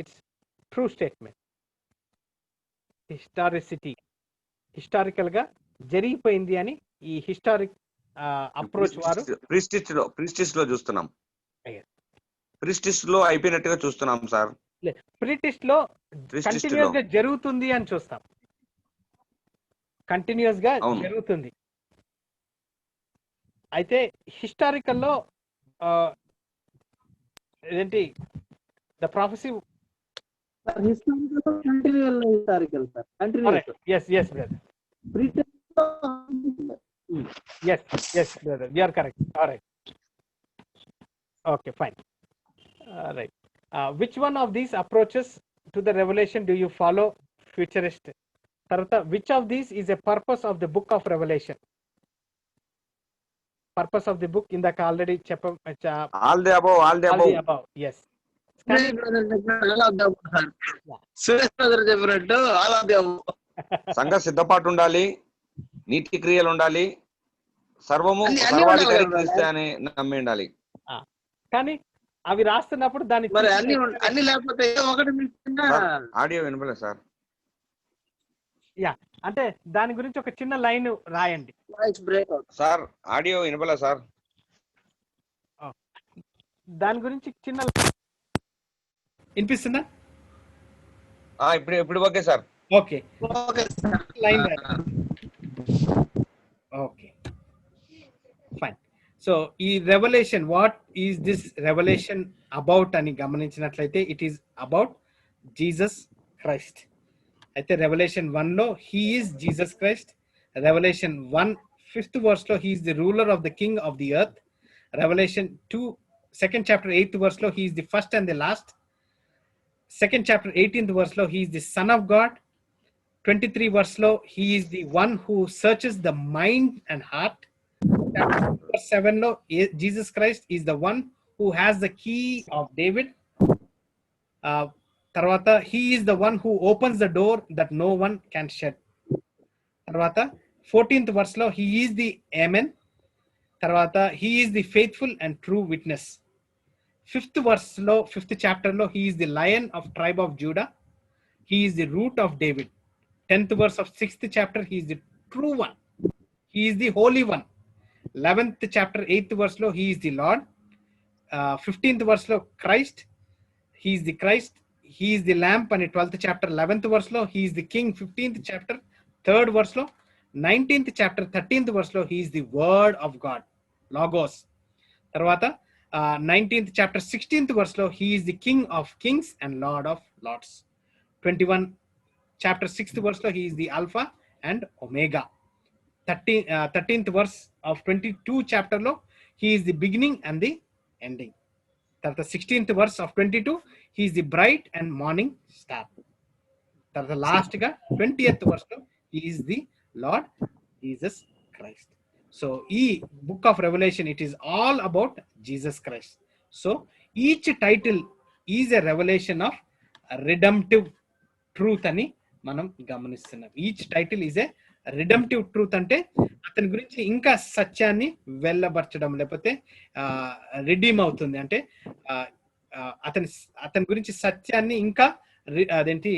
It's true statement. Historicity, historical గా జరిగిపోయింది అని ఈ హిస్టారిక్ అప్రోచ్ వారు ప్రీస్టిస్ లో చూస్తున్నాం. ప్రీస్టిస్ లో అయిపోయినట్టుగా చూస్తున్నాం సార్. ప్రీటిస్ట్ లో కంటిన్యూస్ గా జరుగుతుంది అని చూస్తాం. కంటిన్యూస్ గా జరుగుతుంది. అయితే హిస్టారికల్లో ఏంటి the prophecy historical sir. yes brother, yes brother, you are correct. All right, okay, fine. All right. Which one of these approaches to the revelation do you follow, futurist? Tarvata, which of these is a purpose of the book of revelation? Purpose of the book in the already chapter all the above, yes. సంఘ సిద్ధపాటు ఉండాలి, నీతి క్రియలు ఉండాలి, సర్వము సర్వాధికారి క్రీస్తు అని నమ్మి ఉండాలి. కానీ అవి రాస్తున్నప్పుడు దాని అన్ని లేకపోతే ఒకటి ఆడియో వినపలేదు సార్. యా, అంటే దాని గురించి ఒక చిన్న లైన్ రాయండి సార్. Audio వినపలే sir. దాని గురించి చిన్న వినిపిస్తుందా? ఇప్పుడు okay sir. Okay line okay fine. So ఈ revolution, what is this revolution about అని గమనించినట్లయితే, it is about Jesus Christ. అయితే రెవల్యూషన్ 1లో he is Jesus Christ. Revolution 1 5th verse లో he is the ruler of the king of the earth. Revolution 2 2nd chapter 8th verse లో he is the first and the last. 2nd chapter 18th verse లో he is the son of God. 23 verse లో he is the one who searches the mind and heart. Chapter 7 లో Jesus Christ is the one who has the key of David. తర్వాత he is the one who opens the door that no one can shut. తర్వాత 14th verse లో he is the Amen. తర్వాత he is the faithful and true witness. 5th verse లో 5th chapter లో he is the lion of tribe of Judah. He is the root of David. 10th verse of 6th chapter, he is the true one. He is the holy one. 11th chapter 8th verse లో he is the Lord. 15th verse లో Christ, he is the Christ, he is the lamp అని 12th chapter 11th verse లో he is the king 15th chapter 3rd verse లో, 19th chapter 13th verse లో he is the word of God, logos. తర్వాత 19th chapter 16th verse లో he is the king of kings and lord of lords. 21 chapter 6th verse లో he is the alpha and omega. 13th verse of 22 chapter లో he is the beginning and the ending. తర్వాత 16th verse of 22 he is the bright and morning star. తర్వాత last గా 20th verse లో he is the Lord Jesus Christ. So ఈ book of revolution it is all about Jesus Christ. So each title is a revolution of redemptive truth అని మనం గమనిస్తున్నాం. Each title is a redemptive truth అంటే అతని గురించి ఇంకా సత్యాన్ని వెళ్ళబరచడం, లేకపోతే రిడీమ్ అవుతుంది అంటే అతని గురించి సత్యాన్ని ఇంకా అదేంటి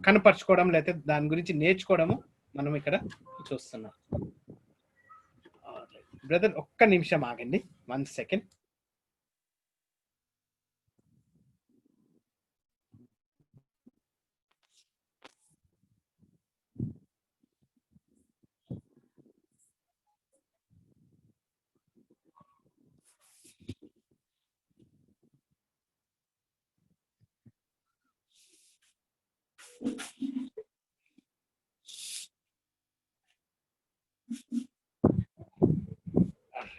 కనపరచుకోవడం, లేకపోతే దాని గురించి నేర్చుకోవడము మనం ఇక్కడ చూస్తున్నాం. బ్రదర్ ఒక్క నిమిషం ఆగండి, 1 second.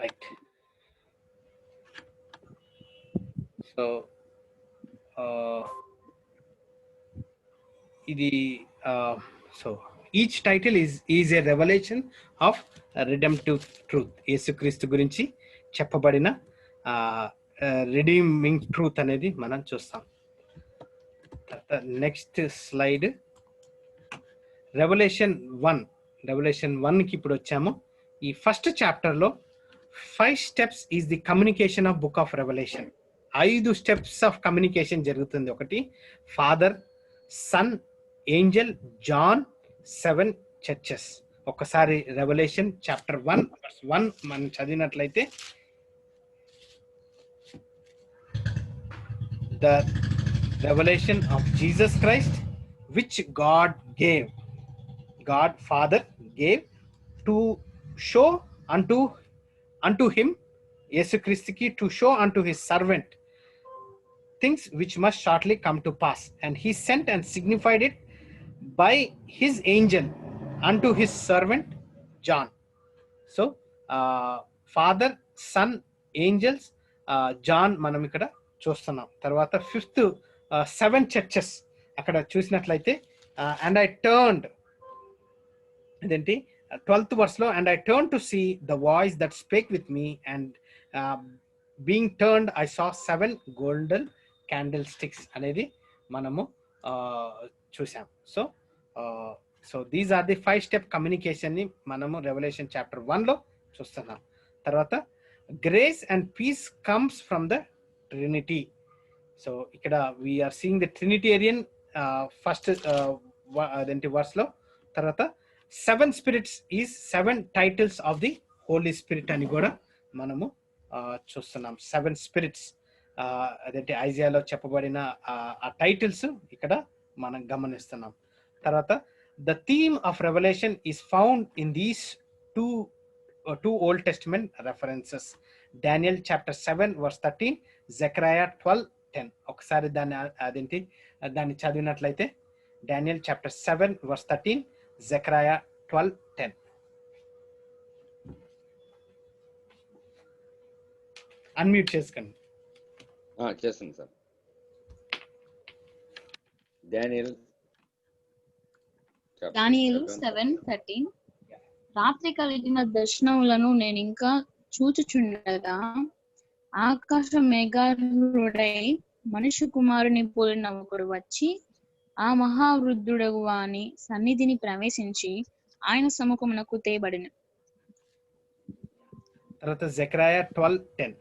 Right. So so each title is a revelation of a redemptive truth. యేసుక్రీస్తు గురించి చెప్పబడిన రిడీమింగ్ ట్రూత్ అనేది మనం చూస్తాం. నెక్స్ట్ స్లైడ్ రెవల్యూషన్ 1కి ఇప్పుడు వచ్చాము. ఈ ఫస్ట్ చాప్టర్ లో 5 steps is the communication of book of Revelation. 5 steps of communication జరుగుతుంది. ఒకటి father, son, angel, John, 7 churches. ఒకసారి రెవల్యూషన్ చాప్టర్ 1 మనం చదివినట్లయితే, the Revelation of Jesus Christ which God Father gave to show unto him, Yesukristuki, to show unto his servant things which must shortly come to pass, and he sent and signified it by his angel unto his servant John. So Father, Son, angels, John మనం ఇక్కడ చూస్తున్నాం. తర్వాత 5th 7 churches అక్కడ చూసినట్లయితే, and I turned, ఇదేంటి 12th verse లో, and I turned to see the voice that spake with me, and being turned I saw 7 golden candlesticks అనేది మనము చూసాం. So these are the 5 step communication ని మనము revelation chapter 1 లో చూస్తున్నాం. తర్వాత grace and peace comes from the trinity. So ఇక్కడ we are seeing the trinitarian first అదేంటి వర్స్ లో. తర్వాత 7 spirits is 7 titles of the holy spirit అని కూడా మనము చూస్తున్నాం. 7 spirits అదేంటి ఐజియాలో చెప్పబడిన ఆ టైటిల్స్ ఇక్కడ మనం గమనిస్తున్నాం. తర్వాత the theme of revolution is found in these two Old Testament references. Daniel chapter 7 verse 13, Zechariah 12:10. ఒకసారి దాన్ని చదివినట్లయితే, Daniel chapter 7 verse 13, Zechariah 12:10. Unmute చేసుకోండి. చేస్తాను సార్. దానియేలు 7:13. రాత్రి కలిగిన దర్శనములను నేను ఇంకా చూచుచుండగా, ఆకాశ మేఘారూఢుడై మనుష్య కుమారుని పోలిన ఒకడు వచ్చి ఆ మహావృద్ధుడగు వాని సన్నిధిని ప్రవేశించి ఆయన సముఖమునకు తేబడిన. తర్వాత Zechariah 12:10.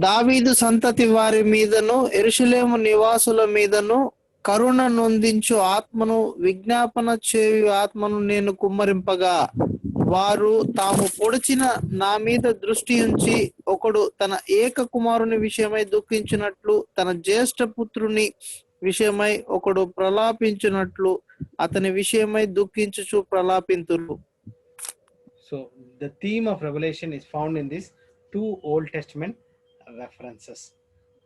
దావీదు సంతతి వారి మీదను యెరూషలేము నివాసుల మీదను కరుణ నొందించు ఆత్మను, విజ్ఞాపన చేయు ఆత్మను నేను కుమ్మరింపగా వారు తాము పొడిచిన నా మీద దృష్టి ఉంచి ఒకడు తన ఏక కుమారుని విషయమై దుఃఖించినట్లు తన జ్యేష్ఠ పుత్రుని విషయమై ఒకడు ప్రలాపించినట్లు అతని విషయమై దుఃఖించుచు ప్రలాపింతురు. So the theme of Revelation is found in these two Old Testament references.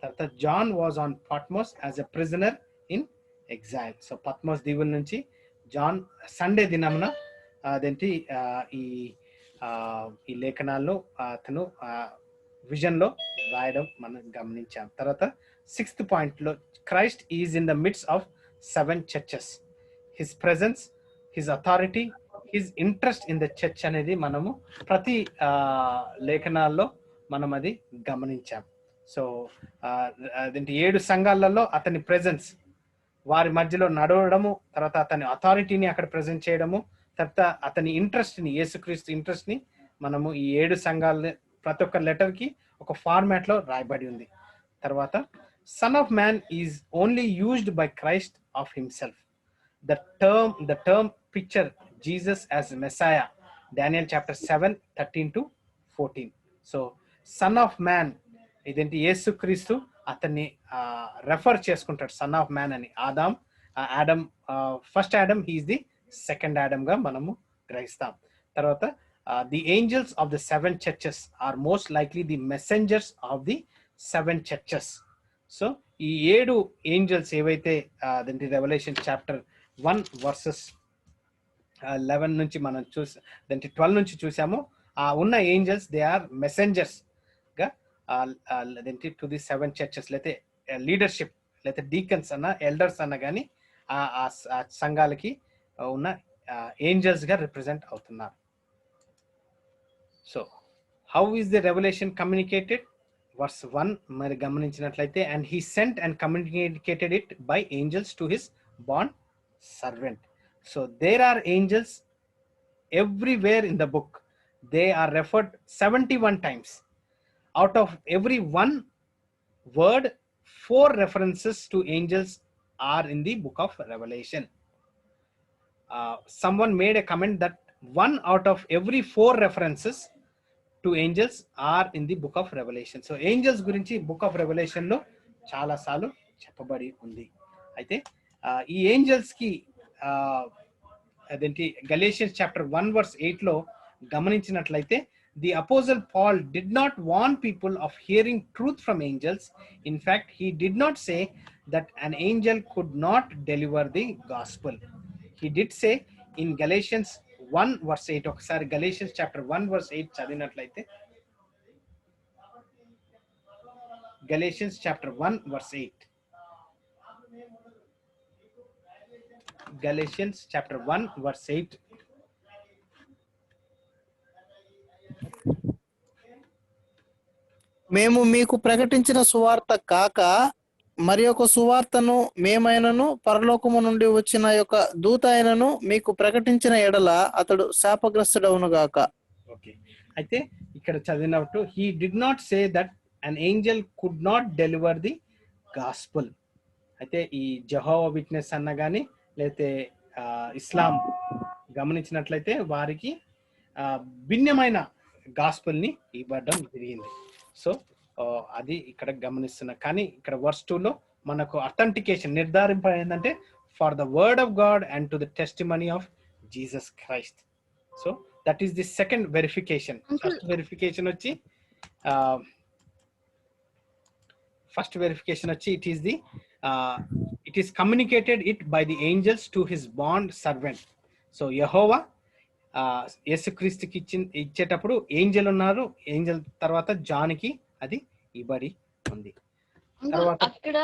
That John was on Patmos as a prisoner in exile. So Patmos దీవుల నుంచి జాన్ సండే దినమున అదేంటి ఈ లేఖనాల్లో అతను విజన్లో రాయడం మనం గమనించాం. తర్వాత 6th పాయింట్లో Christ is in the mids of 7 churches. His presence, his authority, his interest in the church అనేది మనము ప్రతి లేఖనాల్లో మనం అది గమనించాం. సో అదేంటి 7 సంఘాలలో అతని ప్రెజెన్స్, వారి మధ్యలో నడవడము, తర్వాత అతని అథారిటీని అక్కడ ప్రజెంట్ చేయడము, తర్వాత అతని ఇంట్రెస్ట్ని, యేసుక్రీస్తు ఇంట్రెస్ట్ని మనము ఈ 7 సంఘాల ప్రతి ఒక్క లెటర్కి ఒక ఫార్మాట్లో రాయబడి ఉంది. తర్వాత son of man is only used by Christ of himself. The term picture Jesus as Messiah, Daniel chapter 7:13-14. So son of man ఇదేంటి యేసుక్రీస్తు అతన్ని రెఫర్ చేసుకుంటాడు సన్ ఆఫ్ మ్యాన్ అని. Adam first Adam, he is the second Adam గా మనము గ్రహిస్తాం. తర్వాత the angels of the 7 churches are most likely the messengers of the 7 churches. So ఈ 7 ఏంజల్స్ ఏవైతే అదేంటి రెవల్యూషన్ చాప్టర్ 1 verses 11 నుంచి మనం అదేంటి 12 నుంచి చూసామో, ఉన్న ఏంజల్స్ దే ఆర్ మెసెంజర్స్ గా అదేంటి టు ది 7 churches, లేతే లీడర్షిప్, లేతే డీకన్స్ అన్న, ఎల్డర్స్ అన్న కానీ ఆ సంఘాలకి ఉన్న ఏంజల్స్ గా రిప్రజెంట్ అవుతున్నారు. So how is the Revelation communicated? Verse 1 మరి గమనించినట్లయితే, and he sent and communicated it by angels to his bond servant. So there are angels everywhere in the book. They are referred 71 times. Out of every one word, 4 references to angels are in the book of Revelation. Someone made a comment that 1 out of every 4 references to angels are in the book of Revelation. So angels గురించి book of Revelation లో చాలా సార్లు చెప్పబడి ఉంది. అయితే ఈ angels కి అదేంటి గలేషియన్స్ చాప్టర్ 1 verse 8 లో గమనించినట్లయితే, the apostle Paul did not warn people of hearing truth from angels. In fact he did not say that an angel could not deliver the gospel. He did say in Galatians 1 verse 8. ఒకసారి Galatians chapter 1 verse 8 చదివినట్లయితే, Galatians chapter 1 verse 8. Galatians chapter 1 verse 8. మేము మీకు ప్రకటించిన సువార్త కాక మరి ఒక సువార్తను మేమైనను పరలోకము నుండి వచ్చిన యొక్క దూత అయినను మీకు ప్రకటించిన ఎడల అతడు శాపగ్రస్తుడవును గాక. ఓకే, అయితే ఇక్కడ చదివినట్టు he did not say that an angel could not deliver the gospel. అయితే ఈ జెహోవా విట్నెస్ అన్న కానీ లేతే ఇస్లాం గమనించినట్లయితే వారికి భిన్నమైన గాస్పుల్ని ఇవ్వడం జరిగింది. సో అది ఇక్కడ గమనిస్తున్నా. కానీ ఇక్కడ వర్స్ 2లో మనకు అథెంటికేషన్ నిర్ధారింపైందంటే for the word of God and to the testimony of Jesus Christ. So that is the second verification. First verification వచ్చి it is communicated it by the angels to his bond servant. So యెహోవా యేసుక్రీస్తుకి ఇచ్చేటప్పుడు Angel ఉన్నారు, Angel తర్వాత John కి అది ఇవ్వబడి ఉంది. తర్వాత అక్కడ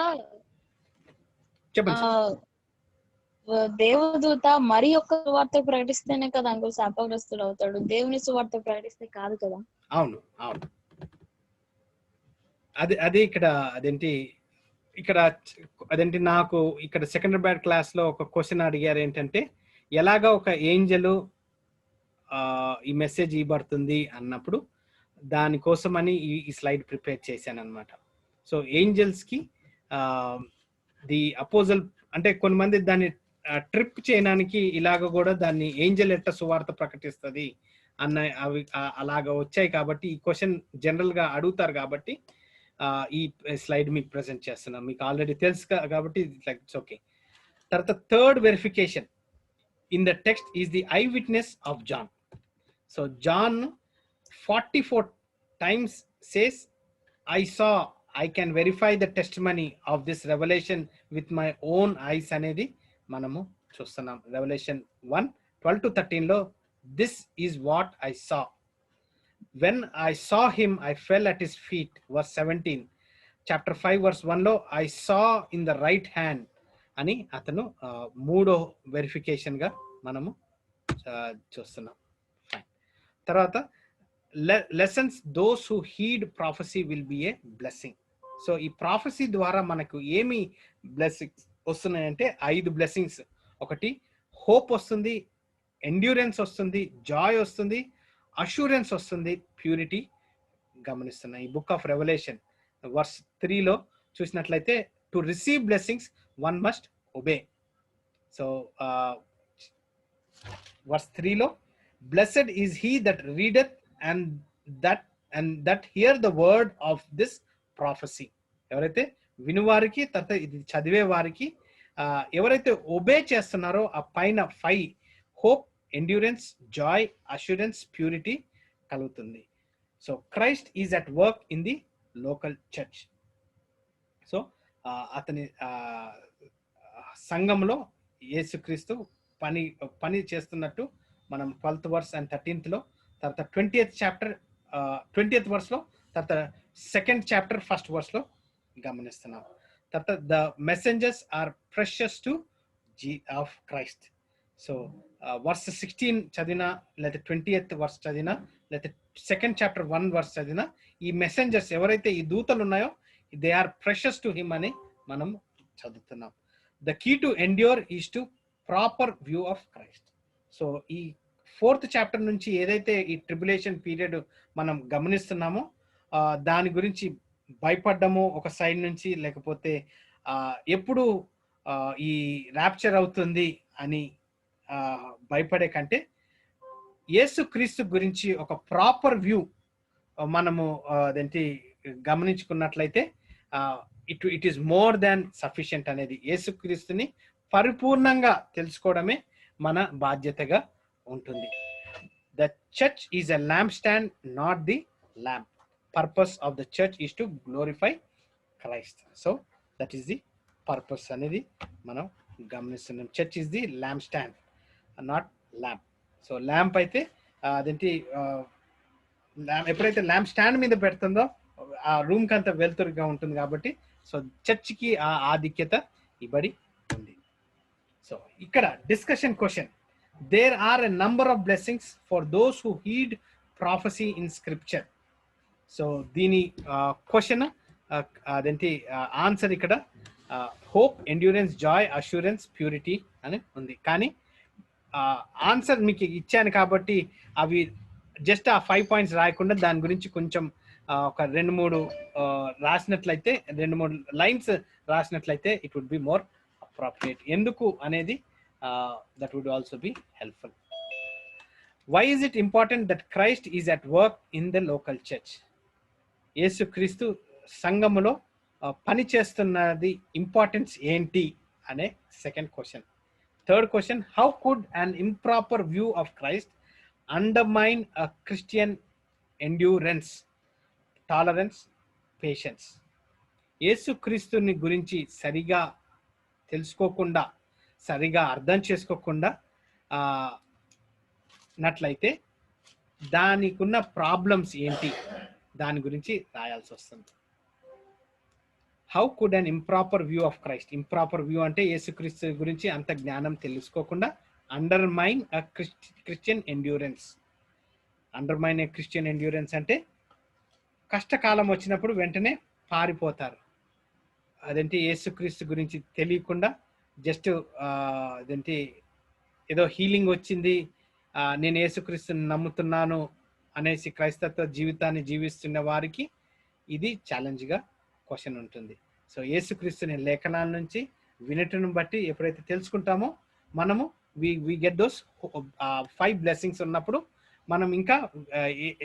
చెప్పండి. దేవదూత మరి ఒక్క సువార్త ప్రకటిస్తేనే కదా అంకుల్ శాపగ్రస్తుడు అవుతాడు, దేవుని సువార్త ప్రకటిస్తే కాదు కదా. అవును, అది ఇక్కడ అదేంటి నాకు ఇక్కడ సెకండరీ బ్యాడ్ క్లాస్ లో ఒక క్వశ్చన్ అడిగారు ఏంటంటే, ఎలాగా ఒక ఏంజలు ఈ మెసేజ్ ఇవ్వబడుతుంది అన్నప్పుడు దానికోసమని ఈ స్లైడ్ ప్రిపేర్ చేశాను అనమాట. సో ఏంజల్స్ కి ది అపోజల్ అంటే కొంతమంది దాన్ని ట్రిప్ చేయడానికి ఇలాగ కూడా దాన్ని ఏంజల్ ఎట్ట సువార్త ప్రకటిస్తుంది అన్న అవి అలాగా వచ్చాయి కాబట్టి ఈ క్వశ్చన్ జనరల్ గా అడుగుతారు కాబట్టి ఈ స్లైడ్ మీకు ప్రెజెంట్ చేస్తున్నాను. మీకు ఆల్రెడీ తెలుసు కాబట్టి ఇట్స్ ఓకే. తర్వాత third verification in the text is the eyewitness of John. So John 44 times says I saw, I can verify the testimony of this revelation with my own eyes అనేది మనము చూస్తున్నాం. Revolution 1:12-13 లో this is what I saw. When I saw him, I fell at his feet. Verse 17. Chapter 5 verse 1 లో I saw in the right hand అని అతను మూడో verification గా మనము చూస్తున్నాం. ఫైన్. తర్వాత lessons those who heed prophecy will be a blessing. So ఈ prophecy ద్వారా మనకు ఏమి బ్లెస్సింగ్స్ వస్తున్నాయంటే 5 బ్లెస్సింగ్స్. ఒకటి హోప్ వస్తుంది, ఎండ్యూరెన్స్ వస్తుంది, జాయ్ వస్తుంది, అష్యూరెన్స్ వస్తుంది, ప్యూరిటీ గమనిస్తున్నాం. ఈ బుక్ ఆఫ్ రెవల్యూషన్ వర్స్ 3లో చూసినట్లయితే to receive blessings one must obey. So verse 3లో blessed is he that readeth and that hear the word of this prophecy. ఎవరైతే వినువారికి తర్వాత ఇది చదివే వారికి ఎవరైతే ఒబే చేస్తున్నారో ఆ పైన 5 hope, endurance, joy, assurance, purity కలుగుతుంది. So Christ is at work in the local church. So అతని సంఘంలో యేసుక్రీస్తు పని చేస్తున్నట్టు మనం 12th verse and 13th లో, తర్వాత 20th verse లో, తర్వాత 2nd chapter 1st verse లో గమనిస్తున్నాం. తర్వాత the messengers are precious to of Christ. So verse 16 చదివినా లేదా 20th verse చదివినా లేదా 2nd chapter 1 verse చదివినా ఈ మెసెంజర్స్ ఎవరైతే ఈ దూతలు ఉన్నాయో they are precious to him అని మనం చదువుతున్నాం. The key to endure is to proper view of Christ. So ఈ 4th chapter నుంచి ఏదైతే ఈ ట్రిబులేషన్ పీరియడ్ మనం గమనిస్తున్నామో దాని గురించి భయపడ్డము ఒక సైడ్ నుంచి, లేకపోతే ఎప్పుడు ఈ ర్యాప్చర్ అవుతుంది అని భయపడే కంటే యేసుక్రీస్తు గురించి ఒక ప్రాపర్ వ్యూ మనము అదేంటి గమనించుకున్నట్లయితే it is more than sufficient అనేది. యేసుక్రీస్తుని పరిపూర్ణంగా తెలుసుకోవడమే మన బాధ్యతగా ఉంటుంది. The church is a lampstand, not the lamp. Purpose of the church is to glorify Christ. So that is the purpose అనేది మనం గమనిస్తున్నాం. Church is the lamp stand, not lamp. So lamp అయితే అదేంటి ఎప్పుడైతే ల్యాంప్ స్టాండ్ మీద పెడుతుందో ఆ room కి అంతా వెలుతురుగా ఉంటుంది కాబట్టి సో చర్చ్కి ఆ ఆధిక్యత ఇవ్వడి ఉంది. సో ఇక్కడ discussion question. There are a number of blessings for those who heed prophecy in scripture. So దీని క్వశ్చన్ అదేంటి ఆన్సర్ ఇక్కడ hope, endurance, joy, assurance, purity అని ఉంది. కానీ ఆన్సర్ మీకు ఇచ్చాను కాబట్టి అవి జస్ట్ ఆ 5 points రాయకుండా దాని గురించి కొంచెం ఒక 2-3 రాసినట్లయితే 2-3 lines రాసినట్లయితే it would be more appropriate. ఎందుకు అనేది that would also be helpful. Why is it important that Christ is at work in the local church? యేసుక్రీస్తు సంఘములో పని చేస్తున్నది ఇంపార్టెన్స్ ఏంటి అనే second question. Third question, how could an improper view of Christ undermine a Christian endurance, tolerance, patience? యేసుక్రీస్తుని గురించి సరిగా తెలుసుకోకుండా, సరిగా అర్థం చేసుకోకుండా నట్లయితే దానికున్న ప్రాబ్లమ్స్ ఏంటి దాని గురించి రాయాల్సి వస్తుంది. How could an improper view of Christ, improper view అంటే యేసుక్రీస్తు గురించి అంత జ్ఞానం తెలుసుకోకుండా undermine a Christian endurance. Undermine a Christian endurance అంటే కష్టకాలం వచ్చినప్పుడు వెంటనే పారిపోతారు. అదేంటి యేసుక్రీస్తు గురించి తెలియకుండా జస్ట్ అదేంటి ఏదో హీలింగ్ వచ్చింది, నేను యేసుక్రీస్తుని నమ్ముతున్నాను అనేసి క్రైస్తవ జీవితాన్ని జీవిస్తున్న వారికి ఇది ఛాలెంజ్గా క్వశ్చన్ ఉంటుంది. సో యేసుక్రీస్తుని లేఖనాల నుంచి వినటం బట్టి ఎప్పుడైతే తెలుసుకుంటామో మనము వి గెట్ దోస్ 5 blessings ఉన్నప్పుడు మనం ఇంకా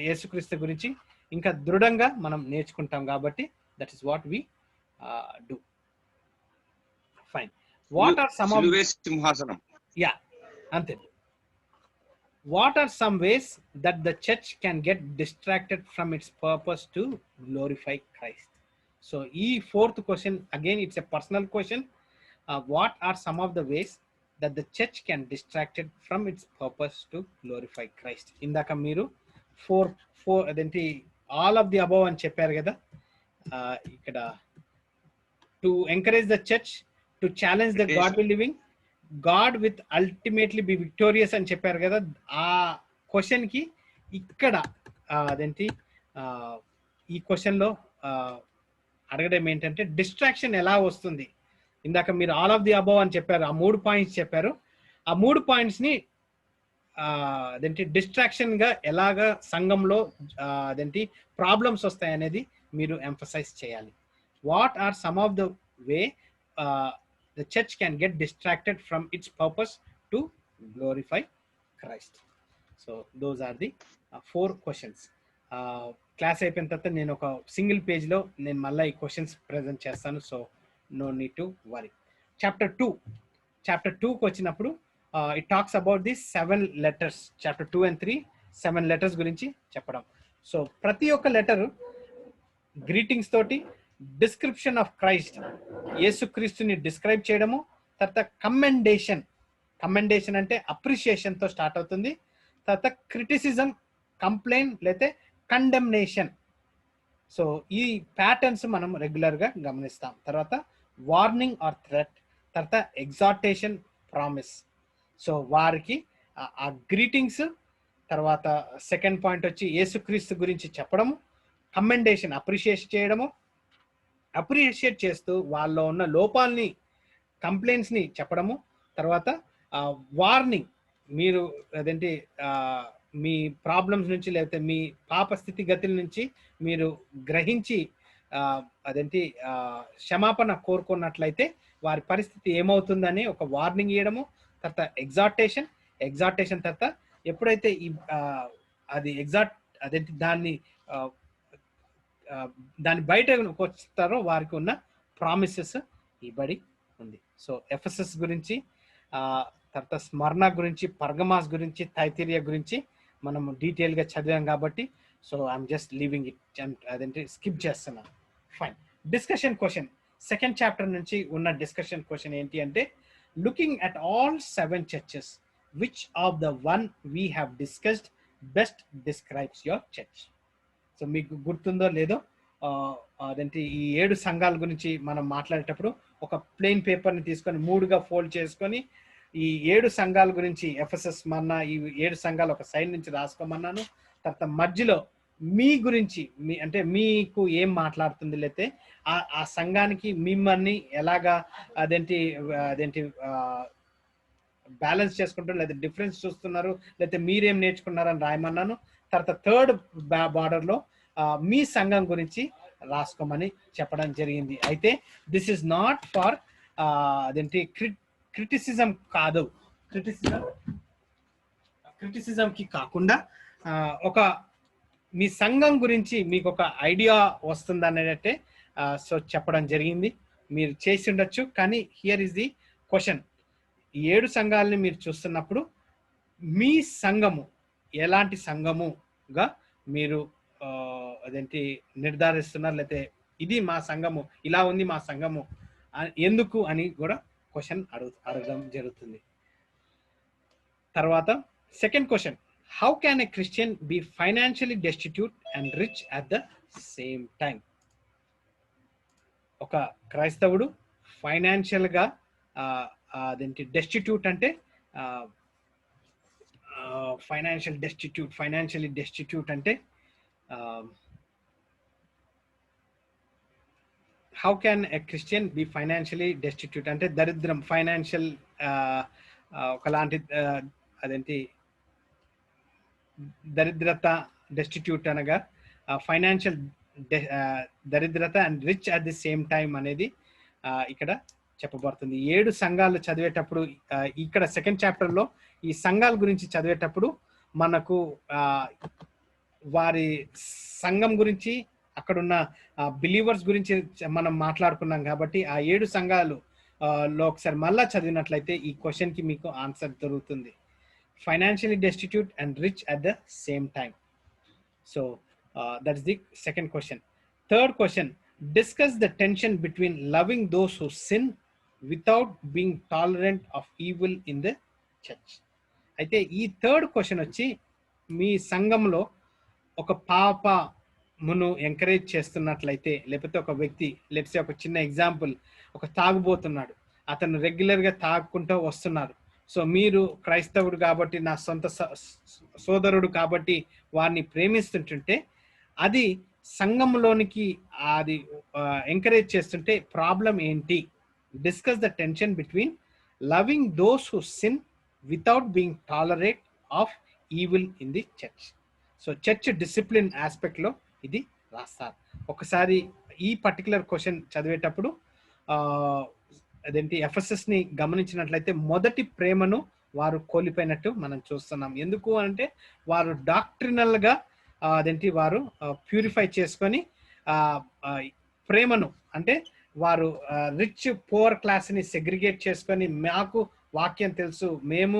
యేసుక్రీస్తు గురించి ఇంకా దృఢంగా మనం నేర్చుకుంటాం కాబట్టి that is what we do. Fine. What are some of సిలువే సింహాసనం. యా అంతే. What are some ways that the church can get distracted from its purpose to glorify Christ? So, fourth question, again, it's a personal question. What are some of the ways that the church can distracted from its purpose to glorify Christ? Indaka meeru four adenti all of the above అని చెప్పారు కదా. ఇక్కడ to encourage the church to challenge the godly living, God with ultimately B victorious అని చెప్పారు కదా. ఆ question కి ఇక్కడ అదేంటి ఈ క్వశ్చన్ లో అడగడం ఏంటంటే డిస్ట్రాక్షన్ ఎలా వస్తుంది. ఇందాక మీరు ఆల్ ఆఫ్ ది అబవ్ అని చెప్పారు, ఆ 3 పాయింట్స్ చెప్పారు. ఆ 3 పాయింట్స్ ని అదేంటి డిస్ట్రాక్షన్ గా ఎలాగా సంఘంలో అదేంటి ప్రాబ్లమ్స్ వస్తాయి అనేది మీరు ఎంఫసైజ్ చేయాలి. What are some of the way the church can get distracted from its purpose to glorify Christ? So those are the 4 questions. Class అయిపోయిన తర్వాత నేను ఒక సింగిల్ పేజ్ లో నేను మళ్ళీ ఈ క్వశ్చన్స్ ప్రెజెంట్ చేస్తాను. So no need to worry. Chapter 2కి వచ్చినప్పుడు it talks about the 7 letters. Chapter 2 and 3 7 letters గురించి చెప్పడం. సో ప్రతి ఒక్క లెటర్ గ్రీటింగ్స్ తోటి డిస్క్రిప్షన్ ఆఫ్ క్రైస్ట్, యేసుక్రీస్తుని డిస్క్రైబ్ చేయడము, తర్వాత కమెండేషన్ అంటే అప్రిషియేషన్ తో స్టార్ట్ అవుతుంది. తర్వాత క్రిటిసిజం, కంప్లైంట్ లేతే కండెమ్నేషన్. సో ఈ ప్యాటర్న్స్ మనం రెగ్యులర్ గా గమనిస్తాం. తర్వాత వార్నింగ్ ఆర్ థ్రెట్, తర్వాత ఎగ్జార్టేషన్, ప్రామిస్. సో వారికి ఆ గ్రీటింగ్స్, తర్వాత సెకండ్ పాయింట్ వచ్చి యేసుక్రీస్తు గురించి చెప్పడము, కమెండేషన్ అప్రిషియేట్ చేయడము, అప్రిషియేట్ చేస్తూ వాళ్ళలో ఉన్న లోపాలని, కంప్లైంట్స్ ని చెప్పడము, తర్వాత వార్నింగ్, మీరు అదేంటి మీ ప్రాబ్లమ్స్ నుంచి లేకపోతే మీ పాప స్థితిగతుల నుంచి మీరు గ్రహించి అదేంటి క్షమాపణ కోరుకున్నట్లయితే వారి పరిస్థితి ఏమవుతుందని ఒక వార్నింగ్ ఇవ్వడము. తర్వాత ఎగ్జార్టేషన్ తర్వాత ఎప్పుడైతే ఈ అది అదేంటి దాని బయట వస్తారో వారికి ఉన్న ప్రామిసెస్ ఇవ్వబడి ఉంది. సో ఎఫెసస్ గురించి, తర్వాత స్మరణ గురించి, పర్గమాస్ గురించి, థైతీరియా గురించి మనం డీటెయిల్ గా చదివాం కాబట్టి so I'm just leaving it, అదేంటి స్కిప్ చేస్తున్నాను. Fine. Discussion question, second chapter నుంచి ఉన్న డిస్కషన్ క్వశ్చన్ ఏంటి అంటే, looking at all 7 churches, which of the one we have discussed best describes your church? So మీకు గుర్తుందో లేదో అదేంటి ఈ 7 సంఘాల గురించి మనం మాట్లాడేటప్పుడు ఒక ప్లెయిన్ పేపర్ని తీసుకొని 3గా ఫోల్డ్ చేసుకొని ఈ 7 సంఘాల గురించి ఎఫెసస్ స్మరణ ఈ 7 సంఘాలు ఒక సైడ్ నుంచి రాసుకోమన్నాను. తర్వాత మధ్యలో మీ గురించి అంటే మీకు ఏం మాట్లాడుతుంది, లేతే ఆ సంఘానికి మిమ్మల్ని ఎలాగా అదేంటి బ్యాలెన్స్ చేసుకుంటారు, లేదా డిఫరెన్స్ చూస్తున్నారు, లేకపోతే మీరేం నేర్చుకున్నారని రాయమన్నాను. తర్వాత థర్డ్ బార్డర్ లో మీ సంఘం గురించి రాసుకోమని చెప్పడం జరిగింది. అయితే దిస్ ఇస్ నాట్ ఫర్ అదేంటి క్రిటిసిజం కాదు, క్రిటిసిజం కి కాకుండా ఒక మీ సంఘం గురించి మీకు ఒక ఐడియా వస్తుంది అనేటట్టే సో చెప్పడం జరిగింది. మీరు చేసి ఉండొచ్చు, కానీ హియర్ ఇస్ ది క్వశ్చన్. ఈ 7 సంఘాలని మీరు చూస్తున్నప్పుడు మీ సంఘము ఎలాంటి సంఘముగా మీరు అదేంటి నిర్ధారిస్తున్నారు, లేకపోతే ఇది మా సంఘము, ఇలా ఉంది మా సంఘము ఎందుకు అని కూడా క్వశ్చన్ అడగడం జరుగుతుంది. తర్వాత second question, how can a Christian be financially destitute and rich at the same time? ఒక క్రైస్తవుడు ఫైనాన్షియల్ గా అదేంటి డెస్టిట్యూట్ అంటే ఫైనాన్షియలీ డెస్టిట్యూట్ అంటే how can a Christian be financially destitute అంటే దరిద్రం, ఫైనాన్షియల్ ఒకలాంటి అదేంటి దరిద్రత, డెస్టిట్యూట్ అనగా ఫైనాన్షియల్ దరిద్రత and rich at the same time అనేది ఇక్కడ చెప్పబడుతుంది. 7 సంఘాలు చదివేటప్పుడు ఇక్కడ సెకండ్ చాప్టర్ లో ఈ సంఘాల గురించి చదివేటప్పుడు మనకు వారి సంఘం గురించి అక్కడున్న బిలీవర్స్ గురించి మనం మాట్లాడుకున్నాం కాబట్టి ఆ 7 సంఘాలు లో ఒకసారి మళ్ళా చదివినట్లయితే ఈ క్వశ్చన్ కి మీకు ఆన్సర్ దొరుకుతుంది. Financially destitute and rich at the same time. So that's the second question. Third question, discuss the tension between loving those who sin without being tolerant of evil in the church. అయితే ఈ third question వచ్చి మీ సంఘంలో ఒక పాపమును encourage చేస్తున్నట్లయితే, లేకపోతే ఒక వ్యక్తి, లేకపోతే ఒక చిన్న ఎగ్జాంపుల్, ఒక తాగుబోతున్నాడు, అతను రెగ్యులర్గా తాగుకుంటూ వస్తున్నారు. సో మీరు క్రైస్తవుడు కాబట్టి, నా సొంత సోదరుడు కాబట్టి వారిని ప్రేమిస్తుంటుంటే అది సంఘంలోనికి అది ఎంకరేజ్ చేస్తుంటే ప్రాబ్లం ఏంటి? Discuss the tension between loving those who sin without being tolerate of evil in the church. So church discipline aspect లో ఇది రాస్తారు. ఒకసారి ఈ పర్టికులర్ క్వశ్చన్ చదివేటప్పుడు అదేంటి ఎఫెసస్ ని గమనించినట్లయితే మొదటి ప్రేమను వారు కోల్పోయినట్టు మనం చూస్తున్నాం. ఎందుకు అంటే వారు డాక్ట్రినల్ గా అదేంటి వారు ప్యూరిఫై చేసుకొని ప్రేమను, అంటే వారు రిచ్ పువర్ క్లాస్ ని సెగ్రిగేట్ చేసుకొని, మాకు వాక్యం తెలుసు, మేము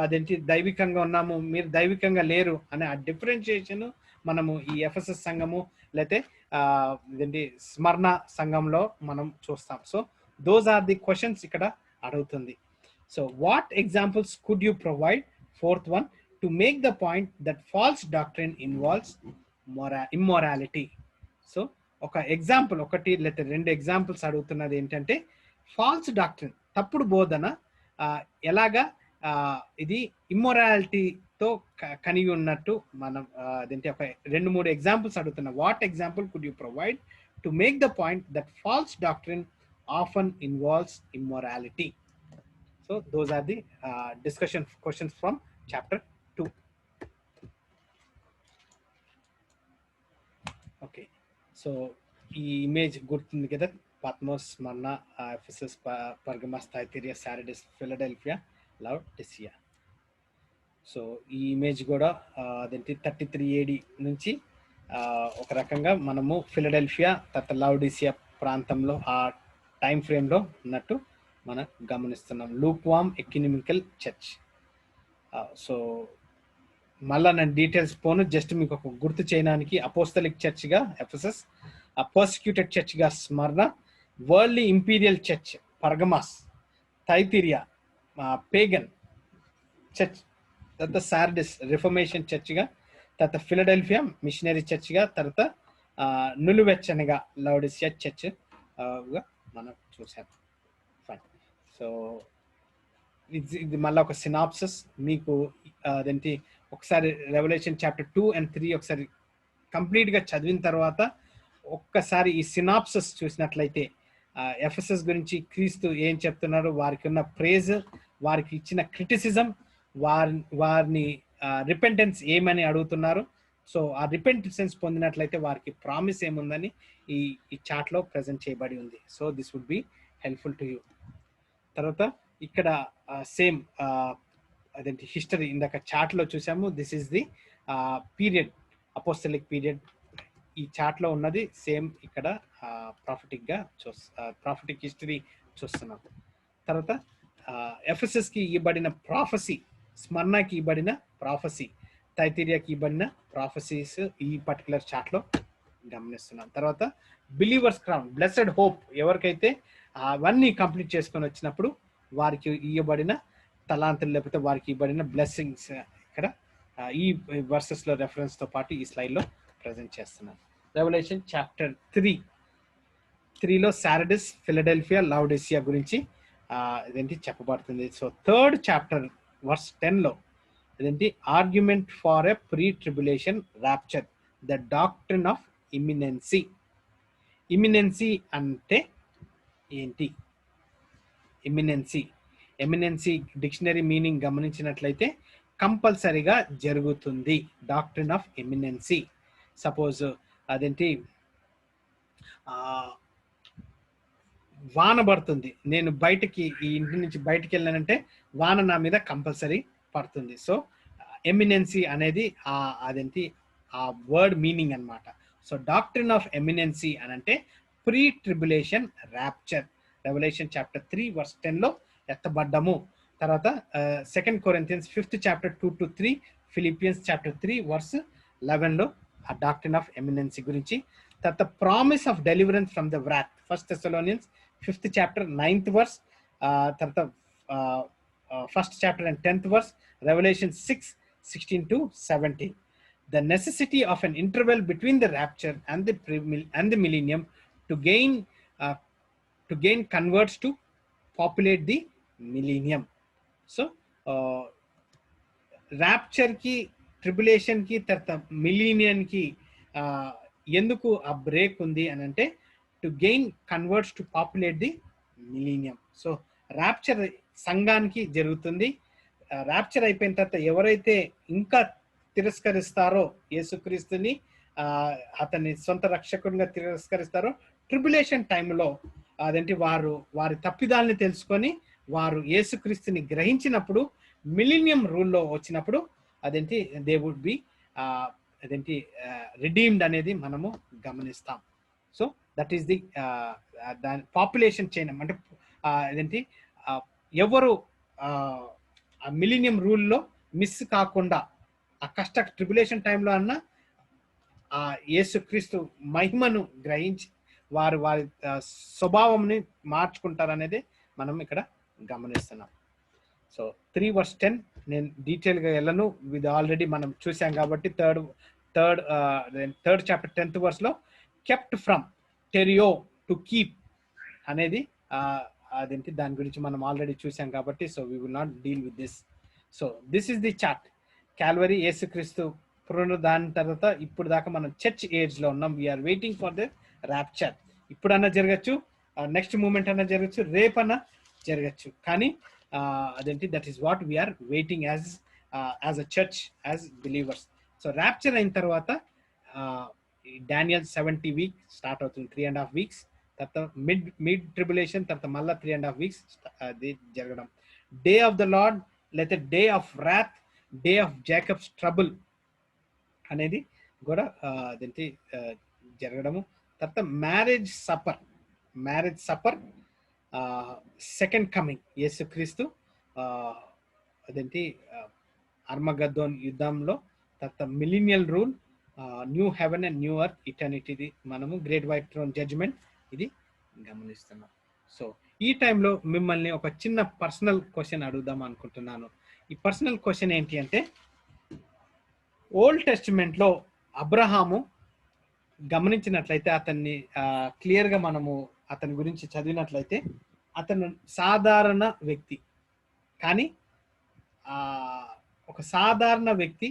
అదేంటి దైవికంగా ఉన్నాము, మీరు దైవికంగా లేరు అనే ఆ డిఫరెన్షియేషన్ మనము ఈ ఎఫెసస్ సంఘము లేతే ఇదేంటి స్మరణ సంఘంలో మనం చూస్తాం. So those are the questions ఇక్కడ అడుగుతుంది. So what examples could you provide? Fourth one, to make the point that false doctrine involves immorality. So ఒక ఎగ్జాంపుల్, ఒకటి లేదా 2 ఎగ్జాంపుల్స్ అడుగుతున్నది ఏంటంటే ఫాల్స్ డాక్ట్రిన్, తప్పుడు బోధన ఎలాగా ఇది ఇమ్మొరాలిటీతో కలిగి ఉన్నట్టు మనం అదేంటి ఒక 2-3 ఎగ్జాంపుల్స్ అడుగుతున్నా. What example could you provide to make the point that false doctrine often involves immorality? So those are the discussion questions from chapter 2. Okay, so ఈ ఇమేజ్ గుర్తుంది కదా, పాత్మోస్, స్మరణ, ఎఫెసస్, పర్గమస్, థైతీరియా, సారడిస్, ఫిలడెల్ఫియా, లౌడిసియా. సో ఈ ఇమేజ్ కూడా అదేంటి 33 AD నుంచి ఒక రకంగా మనము ఫిలడెల్ఫియా తర్వాత లౌడిసియా ప్రాంతంలో ఆ టైం ఫ్రేమ్లో ఉన్నట్టు మనం గమనిస్తున్నాం. Lukewarm ecumenical church. సో మళ్ళా నేను డీటెయిల్స్ పోను, జస్ట్ మీకు ఒక గుర్తు చేయడానికి అపోస్తలిక్ చర్చ్గా ఎఫెసస్, పర్సిక్యూటెడ్ చర్చ్గా Smyrna, worldly imperial church Pergamos, Thyatira pagan church, తర్వాత సార్డిస్ రిఫర్మేషన్ చర్చ్గా, తర్వాత ఫిలడెల్ఫియా మిషనరీ చర్చ్గా, తర్వాత నులువెచ్చనిగా లౌడిసియా చర్చ్ గా మనం చూసాం. ఫైన్. సో ఇది మళ్ళీ ఒక సినాప్సిస్ మీకు అదేంటి ఒకసారి రెవల్యూషన్ చాప్టర్ 2 and 3 ఒకసారి కంప్లీట్గా చదివిన తర్వాత ఒక్కసారి ఈ సినాప్సిస్ చూసినట్లయితే ఎఫెసస్ గురించి క్రీస్తు ఏం చెప్తున్నారు, వారికి ఉన్న ప్రేజ్, వారికి ఇచ్చిన క్రిటిసిజం, వారిని రిపెంటెన్స్ ఏమని అడుగుతున్నారు. సో ఆ రిపెంటెన్స్ పొందినట్లయితే వారికి ప్రామిస్ ఏముందని ఈ చార్ట్లో ప్రజెంట్ చేయబడి ఉంది. So this would be helpful to you. తర్వాత ఇక్కడ సేమ్ అదేంటి హిస్టరీ ఇందాక చార్ట్లో చూసాము. This is the period, apostolic period. ఈ చార్ట్లో ఉన్నది సేమ్ ఇక్కడ ప్రాఫిటిక్ హిస్టరీ చూస్తున్నాం. తర్వాత ఎఫెసస్కి ఇవ్వబడిన ప్రాఫసీ, స్మర్ణకి ఇవ్వబడిన ప్రాఫసీ, థైతీరియాకి ఇవ్వబడిన ప్రాఫసీస్ ఈ పర్టికులర్ చార్ట్లో గమనిస్తున్నాం. తర్వాత బిలీవర్స్ క్రౌన్, బ్లెస్డ్ హోప్, ఎవరికైతే అవన్నీ కంప్లీట్ చేసుకొని వచ్చినప్పుడు వారికి ఇవ్వబడిన తలాంతులు లేకపోతే వారికి ఇవ్వబడిన బ్లెస్సింగ్స్ ఇక్కడ ఈ వర్సెస్లో రెఫరెన్స్తో పాటు ఈ స్లైడ్లో ప్రజెంట్ చేస్తున్నాను. రెవల్యూషన్ చాప్టర్ 3లో సారడిస్, ఫిలడెల్ఫియా, లౌడిసియా గురించి ఇదేంటి చెప్పబడుతుంది. సో 3rd చాప్టర్ వర్స్ 10లో ఇదేంటి argument for a pre tribulation rapture, the doctrine of imminency. Imminency అంటే ఏంటి? ఎమినెన్సీ డిక్షనరీ మీనింగ్ గమనించినట్లయితే కంపల్సరీగా జరుగుతుంది. Doctrine of ఎమినెన్సీ. సపోజ్ అదేంటి వాన పడుతుంది, నేను బయటకి ఈ ఇంటి నుంచి బయటకు వెళ్ళానంటే వాన నా మీద కంపల్సరీ పడుతుంది. సో ఎమినెన్సీ అనేది అదేంటి ఆ వర్డ్ మీనింగ్ అన్నమాట. సో డాక్ట్రిన్ ఆఫ్ ఎమినెన్సీ అని అంటే pre tribulation rapture, Revelation chapter 3 verse 10 లో ఎత్తబడ్డము. తర్వాత 2 Corinthians 5th chapter 2 to 3, Philippians chapter 3 verse 11 లో ఆ డాక్ట్రిన్ ఆఫ్ ఎమినెన్సీ గురించి. తర్వాత promise of deliverance from the wrath, 1 Thessalonians 5th chapter 9th verse. తర్వాత 1st chapter and 10th verse, Revelation 6:16 to 17. The necessity of an interval between the rapture and the millennium to gain converts to populate the millennium. So rapture ki, tribulation ki, తర్వాత millennium ki ఎందుకు ఆ break ఉంది అని అంటే to gain converts to populate the millennium. So rapture సంఘానికి జరుగుతుంది. Rapture అయిపోయిన తర్వాత ఎవరైతే ఇంకా తిరస్కరిస్తారో యేసుక్రీస్తుని, అతన్ని సొంత రక్షకుడిగా తిరస్కరిస్తారో, ట్రిబులేషన్ టైంలో అదేంటి వారి తప్పిదాలని తెలుసుకొని వారు యేసుక్రీస్తుని గ్రహించినప్పుడు, మిలీనియం రూల్లో వచ్చినప్పుడు అదేంటి దే వుడ్ బి అదేంటి రిడీమ్డ్ అనేది మనము గమనిస్తాం. సో దట్ ఈస్ ది దాని పాపులేషన్ చైన్ అంటే అదేంటి ఎవరు ఆ మిలీనియం రూల్లో మిస్ కాకుండా ఆ ట్రిబులేషన్ టైంలో అన్న ఆ యేసుక్రీస్తు మహిమను గ్రహించి వారి స్వభావంని మార్చుకుంటారనేది మనం ఇక్కడ గమనిస్తున్నాం. సో 3 verse 10 నేను డీటెయిల్గా వెళ్ళను, ఇది ఆల్రెడీ మనం చూసాం కాబట్టి థర్డ్ చాప్టర్ 10th verse లో కెప్ట్ ఫ్రమ్ టెరియో టు కీప్ అనేది అదేంటి దాని గురించి మనం ఆల్రెడీ చూసాం కాబట్టి so we will not deal with this. So this is the chart. Calvary, యేసుక్రీస్తు పునరుద్ధానం తర్వాత ఇప్పుడు దాకా మనం చర్చ్ ఏజ్ లో ఉన్నాం. We're waiting for the rapture. ఇప్పుడన్నా జరగచ్చు, నెక్స్ట్ మూమెంట్ అన్నా జరగచ్చు, రేపన్నా జరగచ్చు, కానీ అదేంటి that is what we're waiting as a church, as believers. So rapture అయిన తర్వాత డానియల్ 70 weeks స్టార్ట్ అవుతుంది, 3.5 weeks. తర్వాత మిడ్ ట్రిబులేషన్, తర్వాత మళ్ళీ 3.5 weeks అది జరగడం. డే ఆఫ్ ద లార్డ్ లేకపోతే day of wrath, day of Jacob's trouble అనేది కూడా అదేంటి జరగడము. తర్వాత మ్యారేజ్ సప్పర్, సెకండ్ కమింగ్ యేసుక్రీస్తు అదేంటి అర్మగద్దోన్ యుద్ధంలో, తర్వాత millennial rule, new heaven and new earth, eternity, మనము గ్రేట్ వైట్ థ్రోన్ జడ్జ్మెంట్ ఇది గమనిస్తున్నాం. సో ఈ టైంలో మిమ్మల్ని ఒక చిన్న పర్సనల్ క్వశ్చన్ అడుగుదాం అనుకుంటున్నాను. ఈ పర్సనల్ క్వశ్చన్ ఏంటి అంటే, ఓల్డ్ టెస్టిమెంట్ లో అబ్రహాము గమనించినట్లయితే అతన్ని క్లియర్గా మనము అతని గురించి చదివినట్లయితే అతను సాధారణ వ్యక్తి, కానీ ఒక సాధారణ వ్యక్తి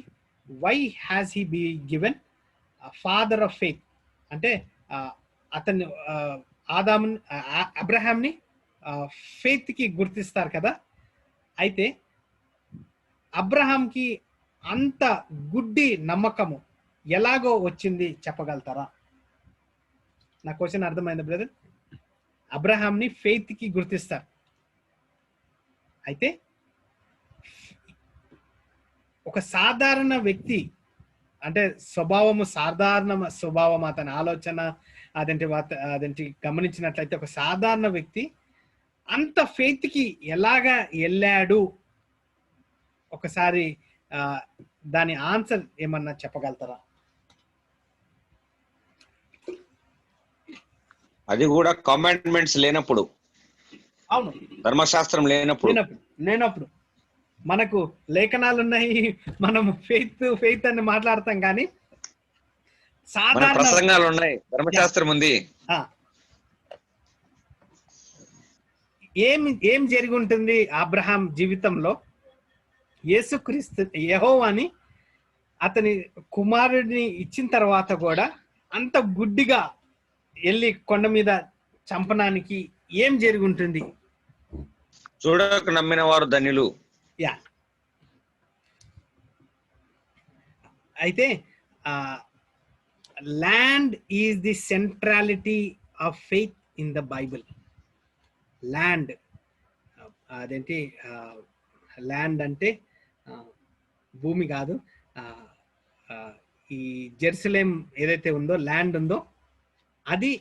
why has he be given father of faith అంటే అతన్ని అబ్రహాంని ఫెయిత్ కి గుర్తిస్తారు కదా. అయితే అబ్రహాంకి అంత గుడ్డి నమ్మకము ఎలాగో వచ్చింది చెప్పగలుగుతారా? నా క్వశ్చన్ అర్థమైంది బ్రదర్? అబ్రహాంని ఫెయిత్ కి గుర్తిస్తారు, అయితే ఒక సాధారణ వ్యక్తి అంటే సాధారణ స్వభావం, అతని ఆలోచన అదేంటి గమనించినట్లయితే ఒక సాధారణ వ్యక్తి అంత ఫెయిత్ కి ఎలాగా వెళ్ళాడు? ఒకసారి దాని ఆన్సర్ ఏమన్నా చెప్పగలుగుతారా? అది కూడా కమాండ్మెంట్స్ లేనప్పుడు, అవును, ధర్మశాస్త్రం లేనప్పుడు మనకు లేఖనాలు ఉన్నాయి, మనం ఫెయిత్ అని మాట్లాడతాం, కానీ సాధారణ ప్రసంగాలు ఉన్నాయి, ధర్మశాస్త్రం ఉంది. ఏం జరిగి ఉంటుంది అబ్రహాం జీవితంలో? యేసుక్రీస్తు యెహోవాని అతని కుమారుడిని ఇచ్చిన తర్వాత కూడా అంత గుడ్డిగా వెళ్ళి కొండ మీద చంపడానికి ఏం జరిగి ఉంటుంది? చూడక నమ్మిన వారు ధన్యులు. యా, అయితే land is the centrality of faith in the Bible. Land అదేంటి ల్యాండ్ అంటే భూమి కాదు, ఆ, ఆ, ఈ జెరూసలేం ఏదైతే ఉందో, ల్యాండ్ ఉందో, అది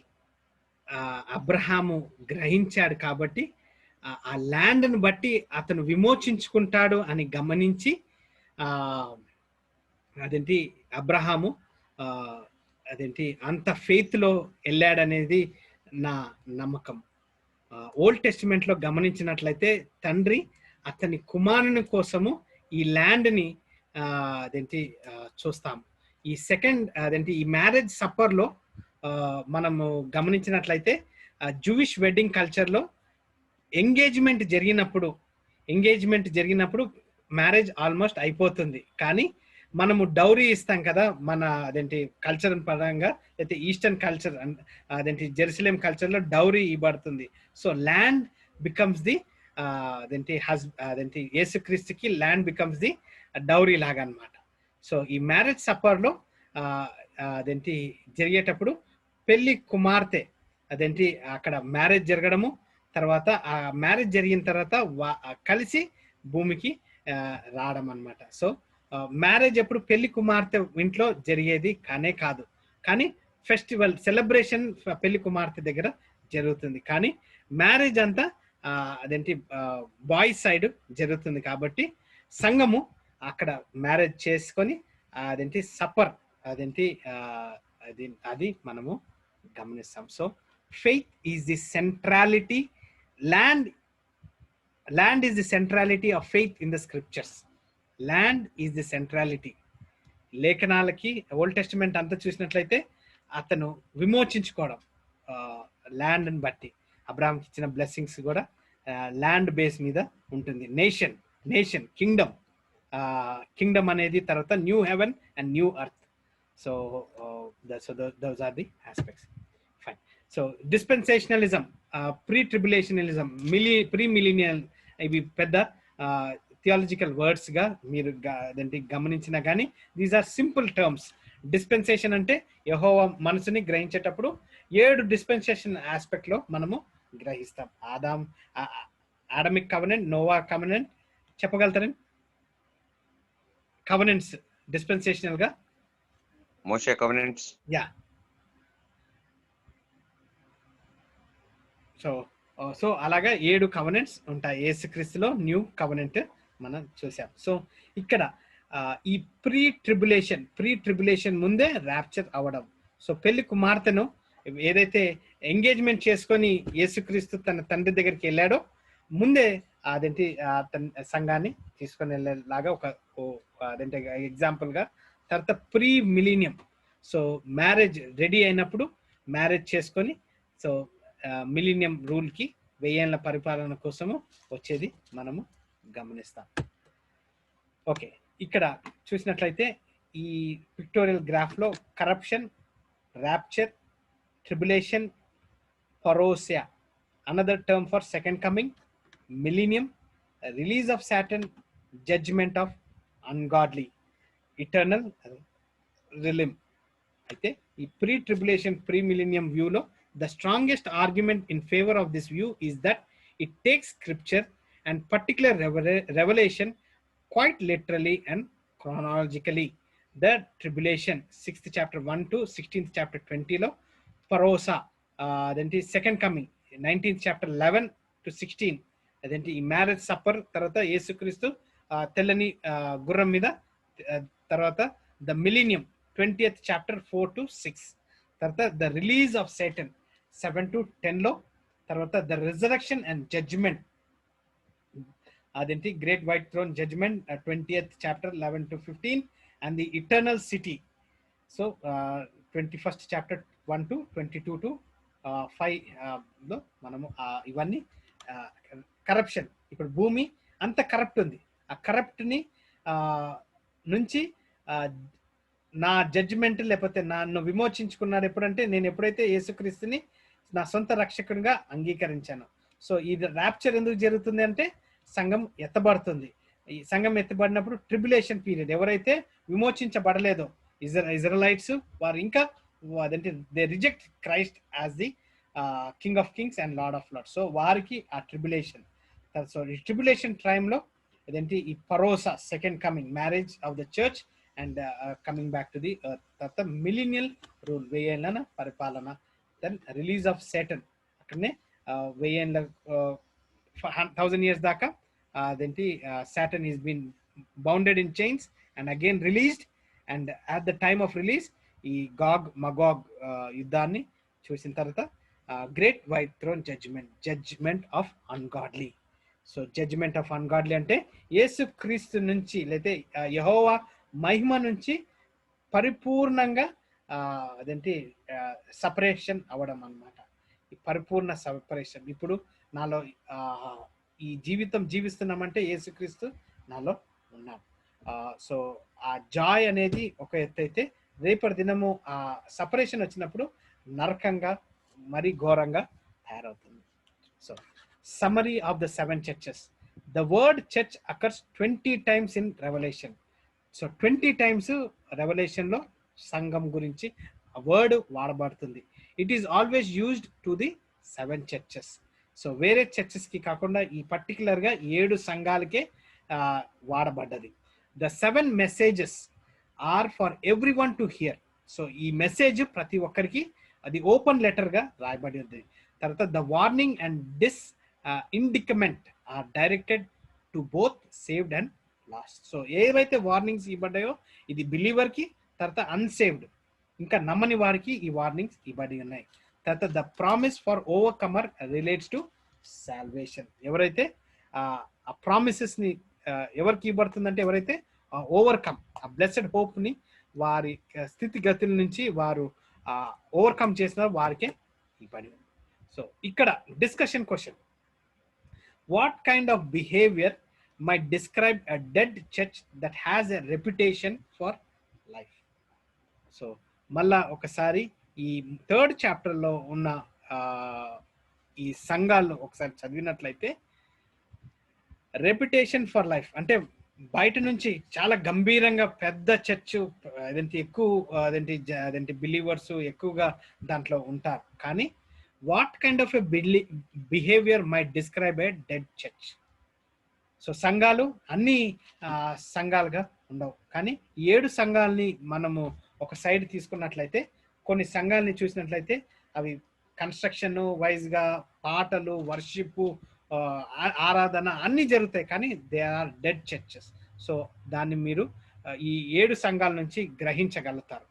అబ్రహాము గ్రహించాడు కాబట్టి ఆ ల్యాండ్ను బట్టి అతను విమోచించుకుంటాడు అని గమనించి ఆ అదేంటి అబ్రహాము ఆ అదేంటి అంత ఫెయిత్ లో వెళ్ళాడనేది నా నమ్మకం. ఓల్డ్ టెస్టిమెంట్ లో గమనించినట్లయితే తండ్రి అతని కుమారుని కోసము ఈ ల్యాండ్ ని అదేంటి చూస్తాము. ఈ సెకండ్ అదేంటి ఈ మ్యారేజ్ సప్పర్ లో మనము గమనించినట్లయితే జూయిష్ వెడ్డింగ్ కల్చర్ లో ఎంగేజ్మెంట్ జరిగినప్పుడు మ్యారేజ్ ఆల్మోస్ట్ అయిపోతుంది, కానీ మనము డౌరీ ఇస్తాం కదా మన అదేంటి కల్చర్ పరంగా, అయితే ఈస్టర్న్ కల్చర్ అదేంటి జెరూసలేం కల్చర్ లో డౌరీ ఇవ్వబడుతుంది. సో ల్యాండ్ బికమ్స్ ది అదేంటి యేసుక్రీస్తుకి ల్యాండ్ బికమ్స్ ది డౌరీ లాగా అన్నమాట. సో ఈ మ్యారేజ్ సప్పర్ లో అదేంటి జరిగేటప్పుడు పెళ్లి కుమార్తె అదేంటి అక్కడ మ్యారేజ్ జరగడము, తర్వాత ఆ మ్యారేజ్ జరిగిన తర్వాత కలిసి భూమికి రావడం అన్నమాట. సో మ్యారేజ్ ఎప్పుడు పెళ్లి కుమార్తె ఇంట్లో జరిగేది కానే కాదు, కానీ ఫెస్టివల్ సెలబ్రేషన్ పెళ్లి కుమార్తె దగ్గర జరుగుతుంది. కానీ మ్యారేజ్ అంతా అదేంటి బాయ్స్ సైడ్ జరుగుతుంది కాబట్టి సంఘము అక్కడ మ్యారేజ్ చేసుకొని అదేంటి సప్పర్ అదేంటి అది మనము గమనిస్తాం. So faith is the centrality, land is the centrality of faith in the scriptures. Land is the centrality. లేఖనాలకి ఓల్డ్ టెస్టిమెంట్ అంతా చూసినట్లయితే అతను విమోచించుకోవడం ల్యాండ్ ని బట్టి, అబ్రహాంకి ఇచ్చిన బ్లెస్సింగ్స్ కూడా ల్యాండ్ బేస్ మీద ఉంటుంది. నేషన్ కింగ్డమ్ అనేది, తర్వాత new heaven and new earth. So those are the aspects. Fine. So dispensationalism, pre-tribulationalism, pre-millennial, ఇవి పెద్ద థియాలజికల్ వర్డ్స్ గా మీరు గమనించినా కానీ these are simple terms. Dispensation అంటే యెహోవా మనసుని గ్రహించేటప్పుడు 7 డిస్పెన్సేషన్ ఆస్పెక్ట్ లో మనము గ్రహిస్తాం. ఆడమిక్ కవెనెంట్, నోవా కవెనెంట్, చెప్పగలుగుతారండి కవెనెంట్స్ డిస్పెన్సేషనల్ గా? మోషే కవెనెంట్స్. యా. సో అలాగా 7 కవెనెంట్స్ ఉంటాయి. యేసుక్రీస్తులో న్యూ కవెనెంట్ మనం చూసాం. సో ఇక్కడ ఈ ప్రీ ట్రిబులేషన్ ముందే ర్యాప్చర్ అవ్వడం. సో పెళ్లి కుమార్తెను ఏదైతే ఎంగేజ్మెంట్ చేసుకొని యేసుక్రీస్తు తన తండ్రి దగ్గరికి వెళ్ళాడో ముందే అదేంటి సంఘాన్ని తీసుకొని వెళ్ళేలాగా ఒక అదేంటి ఎగ్జాంపుల్ గా. తర్వాత ప్రీ-మిలీనియం, సో మ్యారేజ్ రెడీ అయినప్పుడు మ్యారేజ్ చేసుకొని, సో మిలీనియం రూల్ కి 1000 ఏళ్ల పరిపాలన కోసము వచ్చేది మనము గమనిస్తాం. ఓకే, ఇక్కడ చూసినట్లయితే ఈ పిక్టోరియల్ గ్రాఫ్ లో corruption, rapture, tribulation, parousia, another term for second coming, millennium, release of Satan, judgment of ungodly, eternal realm. అయితే ఈ ప్రీ-ట్రిబులేషన్, ప్రీ-మిలీనియం వ్యూలో the strongest argument in favor of this view is that it takes scripture and particular revelation quite literally and chronologically. The tribulation 6th chapter 1 to 16th chapter 20 lo, parosa then the second coming 19th chapter 11 to 16, then the marriage supper, tarvata yesu kristu tellani gurram mida, tarvata the millennium 20th chapter 4 to 6, tarvata the release of Satan 7 to 10 లో, తర్వాత the resurrection and judgment, అదేంటి great white throne judgment 20th chapter 11 to 15, and the eternal city. So 21st chapter 1 to 22 to 5 లో మనము ఇవన్నీ corruption. ఇప్పుడు భూమి అంత corrupt ఉంది, ఆ కరప్ట్ ని నుంచి నా జడ్జిమెంట్ లేకపోతే నన్ను విమోచించుకున్నాడు ఎప్పుడంటే నేను ఎప్పుడైతే యేసుక్రీస్తుని నా సొంత రక్షకునిగా అంగీకరించాను. సో ఇది ర్యాప్చర్ ఎందుకు జరుగుతుంది అంటే సంఘం ఎత్తబడుతుంది. ఈ సంఘం ఎత్తబడినప్పుడు ట్రిబులేషన్ పీరియడ్, ఎవరైతే విమోచించబడలేదో ఇజ్రాయలైట్స్ వారు ఇంకా అదంటే they reject Christ as the King of Kings and Lord of Lords. So వారికి ఆ ట్రిబులేషన్. సో ఈ ట్రిబులేషన్ టైంలో ఇదేంటి ఈ parousia second coming, marriage of the church and coming back to the తర్వాత మిలీనియల్ రూల్, 1000 పరిపాలన. దెన్ రిలీజ్ ఆఫ్ సేటన్, అక్కడనే 1000 1000 years దాకా అదేంటి Satan is been bounded in chains and again released. And at the time of release ఈ Gog Magog యుద్ధాన్ని చూసిన తర్వాత great white throne judgment of ungodly. So judgment of ungodly అంటే యేసు క్రీస్తు నుంచి లేతే యెహోవా మహిమ నుంచి పరిపూర్ణంగా అదేంటి సపరేషన్ అవ్వడం అన్నమాట. ఈ పరిపూర్ణ సపరేషన్. ఇప్పుడు నాలో ఈ జీవితం జీవిస్తున్నామంటే యేసుక్రీస్తు నాలో ఉన్నాడు. సో ఆ జాయ్ అనేది ఒక ఎత్తు అయితే, రేపటి దినము ఆ సపరేషన్ వచ్చినప్పుడు నరకంగా మరీ ఘోరంగా తయారవుతుంది. So summary of the 7 churches. The word church occurs 20 times in Revelation. So 20 times Revelation లో సంఘం గురించి ఆ వర్డ్ వాడబడుతుంది. It is always used to the 7 churches. So వేరే చర్చెస్ కి కాకుండా ఈ పర్టికులర్ గా 7 సంఘాలకే వాడబడ్డది. The 7 messages are for everyone to hear. సో ఈ మెసేజ్ ప్రతి ఒక్కరికి అది ఓపెన్ లెటర్ గా రాయబడి ఉంది. తర్వాత the warning and indictment are directed to both saved and lost. So ఏవైతే వార్నింగ్స్ ఇవ్వబడ్డాయో ఇది బిలీవర్ కి, తర్వాత అన్సేవ్డ్ ఇంకా నమ్మని వారికి ఈ వార్నింగ్స్ ఇవ్వబడి ఉన్నాయి. తర్వాత the promise for overcomer relates to salvation. ఎవరైతే ఆ ప్రామిసెస్ ని ఎవరికి ఇవ్వబడుతుందంటే ఎవరైతే ఓవర్కమ్ ఆ బ్లెస్డ్ హోప్ ని వారి స్థితిగతుల నుంచి వారు ఓవర్కమ్ చేసిన వారికే ఇవ్వబడి. సో ఇక్కడ discussion question, what kind of behavior might describe a dead church that has a reputation for life? So మళ్ళా ఒకసారి ఈ 3rd chapter లో ఉన్న ఈ సంఘాలను ఒకసారి చదివినట్లయితే, రెప్యుటేషన్ ఫర్ లైఫ్ అంటే బయట నుంచి చాలా గంభీరంగా పెద్ద చర్చ్ అదేంటి ఎక్కువ అదేంటి బిలీవర్స్ ఎక్కువగా దాంట్లో ఉంటారు. కానీ what kind of a behaviour might describe a dead church? So సంఘాలు అన్ని సంఘాలుగా ఉండవు, కానీ 7 సంఘాలని మనము ఒక సైడ్ తీసుకున్నట్లయితే, కొన్ని సంఘాలని చూసినట్లయితే అవి కన్స్ట్రక్షన్ వైజ్ గా పాటలు, వర్షిప్, ఆరాధన అన్ని జరుగుతాయి, కానీ they are dead churches. So దాన్ని మీరు ఈ 7 సంఘాల నుంచి గ్రహించగలుగుతారు.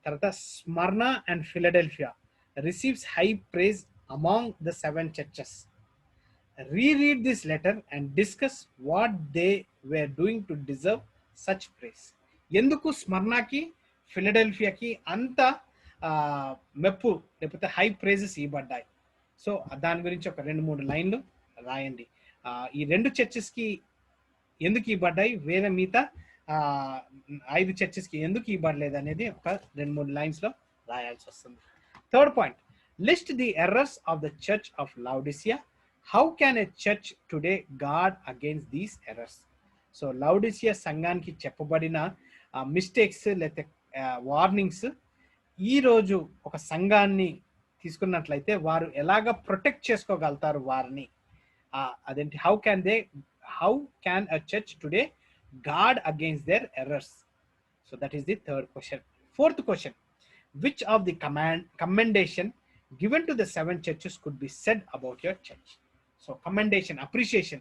తర్వాత Smyrna and Philadelphia receives high praise among the 7 churches. Reread this letter and discuss what they were doing to deserve such praise. ఎందుకు స్మర్ణకి ఫిలడెల్ఫియాకి అంత మెప్పు లేకపోతే హై ప్రైజెస్ ఇవ్వబడ్డాయి? సో దాని గురించి ఒక 2-3 లైన్లు రాయండి. ఈ 2 చర్చెస్కి ఎందుకు ఇవ్వబడ్డాయి, వేరే మిగతా 5 చర్చెస్కి ఎందుకు ఇవ్వబడలేదు అనేది ఒక 2-3 లైన్స్లో రాయాల్సి వస్తుంది. Third point, list the errors of the church of Laodicea. How can a church today guard against these errors? So Laodicea సంఘానికి చెప్పబడిన మిస్టేక్స్ లేకపోతే వార్నింగ్స్ ఈ రోజు ఒక సంఘాన్ని తీసుకున్నట్లయితే వారు ఎలాగ ప్రొటెక్ట్ చేసుకోగలుగుతారు వారిని? అదేంటి how can a church today guard against their errors? So that is the 3rd question. 4th question, which of the commendation given to the 7 churches could be said about your church? So commendation, appreciation.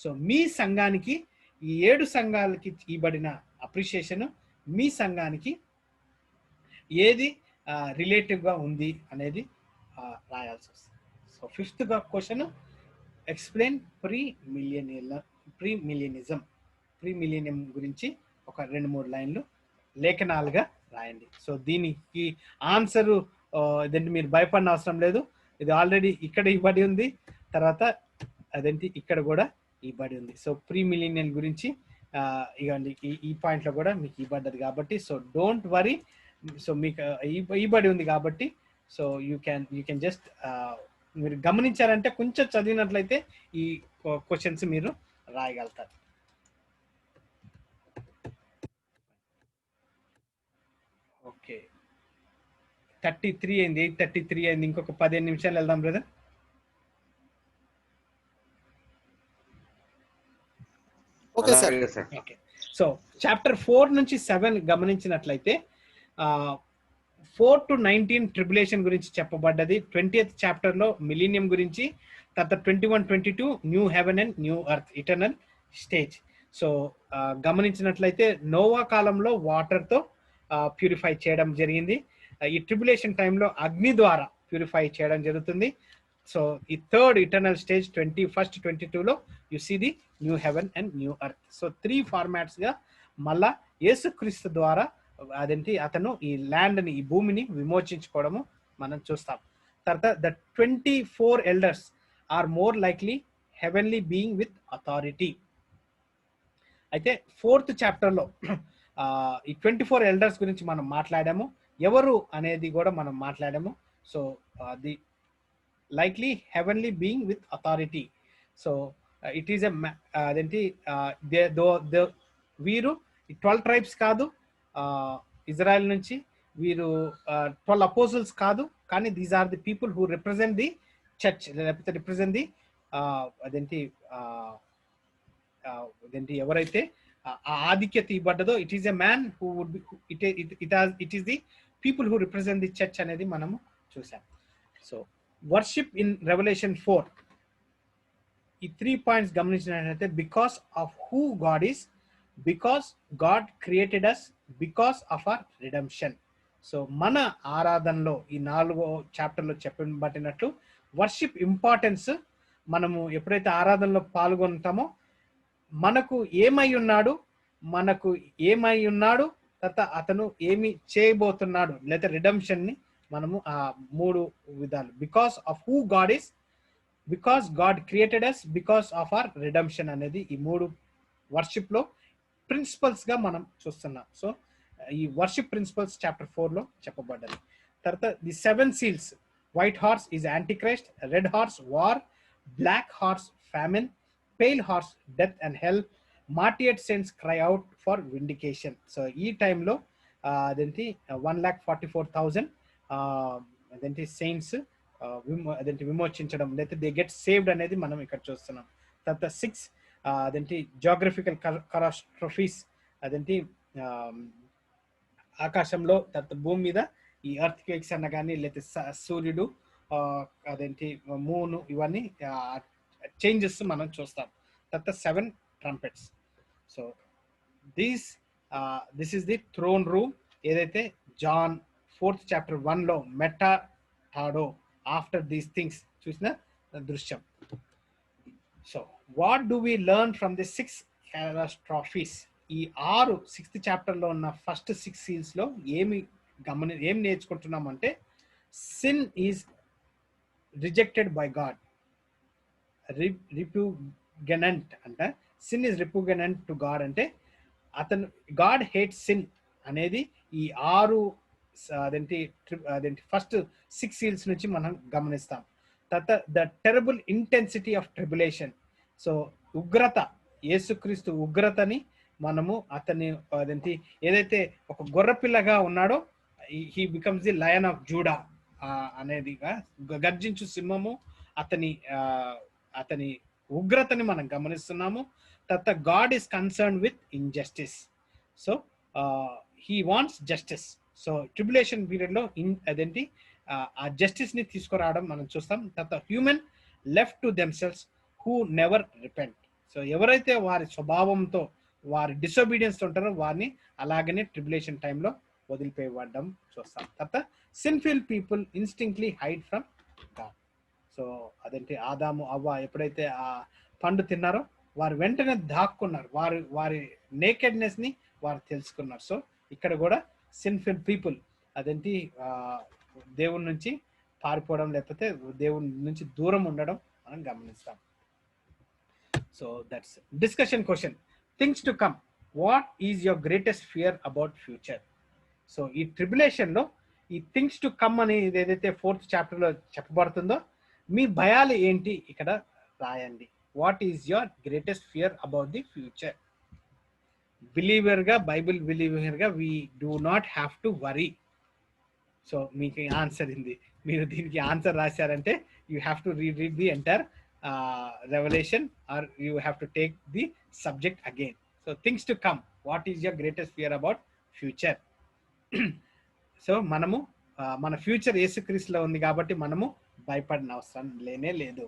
So మీ సంఘానికి ఈ 7 సంఘాలకి ఇవ్వబడిన appreciation మీ సంఘానికి ఏది relative గా ఉంది అనేది రాయాల్సి వస్తుంది. సో 5th క్వశ్చన్, ఎక్స్ప్లెయిన్ ప్రీమిలియనిజం గురించి ఒక 2-3 లైన్లు లేఖనాలుగా రాయండి. సో దీనికి ఆన్సర్ ఇదేంటి మీరు భయపడిన అవసరం లేదు, ఇది ఆల్రెడీ ఇక్కడ ఇవ్వబడి ఉంది, తర్వాత అదేంటి ఇక్కడ కూడా ఇవ్వబడి ఉంది. సో ప్రీమిలీనియల్ గురించి ఇవ్వండి ఈ పాయింట్లో కూడా మీకు ఇవ్వబడ్డది కాబట్టి, సో డోంట్ వరీ. సో మీకు ఇవ్వబడి ఉంది కాబట్టి సో యూ క్యాన్ జస్ట్ మీరు గమనించారంటే కొంచెం చదివినట్లయితే ఈ క్వశ్చన్స్ మీరు రాయగలుగుతారు. ఓకే 33 అయింది, 8:33 అయింది, ఇంకొక 15 నిమిషాలు వెళ్దాం బ్రదర్. Okay sir. అలాగే సార్. ఓకే. సో చాప్టర్ 4 నుంచి 7 గమనించినట్లయితే 4 to 19 ట్రిబులేషన్ గురించి చెప్పబడ్డది. 20th చాప్టర్ లో మిలీనియం గురించి, తర్వాత 21-22 new heaven and new earth eternal stage. So గమనించినట్లయితే నోవా కాలంలో వాటర్ తో ప్యూరిఫై చేయడం జరిగింది. ఈ ట్రిబులేషన్ టైంలో అగ్ని ద్వారా ప్యూరిఫై చేయడం జరుగుతుంది. సో ఈ థర్డ్ ఇటర్నల్ స్టేజ్ 21-22లో you see the new heaven and new earth. So 3 formats గా మళ్ళా యేసుక్రీస్తు ద్వారా అదేంటి అతను ఈ ల్యాండ్ ని, ఈ భూమిని విమోచించుకోవడము మనం చూస్తాం. తర్వాత the 24 elders are more likely heavenly being with authority. అయితే 4th చాప్టర్ లో ఈ 24 ఎల్డర్స్ గురించి మనం మాట్లాడాము. ఎవరు అనేది కూడా మనం మాట్లాడాము. So the likely heavenly being with authority. So it is అదేంటి వీరు 12 ట్రైబ్స్ కాదు, ఇజ్రాయెల్ నుంచి వీరు 12 అపోజల్స్ కాదు, కానీ these are the people who represent the church, లేకపోతే రిప్రజెంట్ ది అదేంటి ఎవరైతే ఆధిక్యత ఇవ్వబడ్డదో it is a man who would be it is the people who represent the church అనేది మనము చూసాం. సో వర్షిప్ ఇన్ రెవల్యూషన్ 4 ఈ 3 పాయింట్స్ గమనించినట్లయితే because of who God is, because God created us, because of our redemption. So మన ఆరాధనలో ఈ 4వ చాప్టర్లో చెప్పబడినట్లు వర్షిప్ ఇంపార్టెన్స్, మనము ఎప్పుడైతే ఆరాధనలో పాల్గొంటామో మనకు ఏమై ఉన్నాడు, తర్వాత అతను ఏమి చేయబోతున్నాడు, లేదా రిడెంప్షన్ ని మనము ఆ 3 విధాలు. Because of who God is, because God created us, because of our redemption అనేది ఈ 3 వర్షిప్ లో ప్రిన్సిపల్స్ గా మనం చూస్తున్నాం. సో ఈ వర్షిప్ ప్రిన్సిపల్స్ చాప్టర్ 4 లో చెప్పబడ్డది. తర్వాత the 7 seals, white horse is antichrist, red horse war, black horse famine, pale horse death and hell, martyred saints cry out for vindication. So ఈ టైంలో అదేంటి 1,44,000 అదేంటి సెయింట్స్ అదేంటి విమోచించడం, లేకపోతే దే గెట్ సేవ్డ్ అనేది మనం ఇక్కడ చూస్తున్నాం. తర్వాత 6 అదేంటి జాగ్రఫికల్ కటాస్ట్రఫీస్, అదేంటి ఆకాశంలో, తర్వాత భూమి మీద ఈ ఎర్త్ క్వేక్స్ అన్న కానీ, లేకపోతే సూర్యుడు అదేంటి మూన్, ఇవన్నీ చేంజెస్ మనం చూస్తాం. తర్వాత 7 trumpets. So this is the throne room, ఏదైతే జాన్ 4th చాప్టర్ 1లో మెటా టాడో ఆఫ్టర్ దీస్ థింగ్స్ చూసిన దృశ్యం. So what do we learn from the 6 catastrophes? ఈ 6th చాప్టర్లో ఉన్న ఫస్ట్ 6 సీల్స్ లో ఏమి నేర్చుకుంటున్నాం అంటే, sin is rejected by God, repugnant అంటే sin is repugnant to God అంటే అతను గాడ్ హేట్ సిన్ అనేది ఈ 6 అదేంటి ఫస్ట్ 6 సీల్స్ నుంచి మనం గమనిస్తాం. తర్వాత the terrible intensity of tribulation. So ఉగ్రత, యేసుక్రీస్తు ఉగ్రతని మనము అతన్ని అదేంటి ఏదైతే ఒక గొర్రెపిల్లగా ఉన్నాడో, he becomes the lion of Judah అనేదిగా గర్జించు సింహము, అతని ఉగ్రతని మనం గమనిస్తున్నాము. తర్వాత God is concern with injustice. So he wants justice. So tribulation period లో అదేంటి ఆ జస్టిస్ ని తీసుకురావడం మనం చూస్తాం. తర్వాత human left to themselves who never repent. So ఎవరైతే వారి స్వభావంతో, వారి డిసొబీడియన్స్ ఉంటారో వారిని అలాగనే ట్రిబులేషన్ టైంలో వదిలిపోయడం చూస్తాం. తర్వాత sinful people instinctly hide from God. So అదేంటి ఆదాము అవ్వ ఎప్పుడైతే ఆ పండు తిన్నారో వారు వెంటనే దాక్కున్నారు, వారి నేకెడ్నెస్ ని వారు తెలుసుకున్నారు. సో ఇక్కడ కూడా సిన్ఫుల్ పీపుల్ అదేంటి దేవుని నుంచి పారిపోవడం, లేకపోతే దేవుని నుంచి దూరం ఉండడం మనం గమనిస్తాం. So that's discussion question. Things to come, what is your greatest fear about future? So ఈ ట్రిబులేషన్ లో ఈ థింగ్స్ టు కమ్ అని ఏదైతే 4th చాప్టర్ లో చెప్పబడుతుందో, మీ భయాలు ఏంటి ఇక్కడ రాయండి. What is your greatest fear about the future? Believer గా, బైబిల్ బిలీవర్ గా we do not have to worry. So మీకు ఆన్సర్ ఉంది, మీరు దీనికి ఆన్సర్ రాశారంటే you have to read the entire revelation, or you have to take the subject again. So things to come, what is your greatest fear about future? So మనము మన future యేసుక్రీస్తులో ఉంది కాబట్టి మనము భయపడిన అవసరం లేనే లేదు.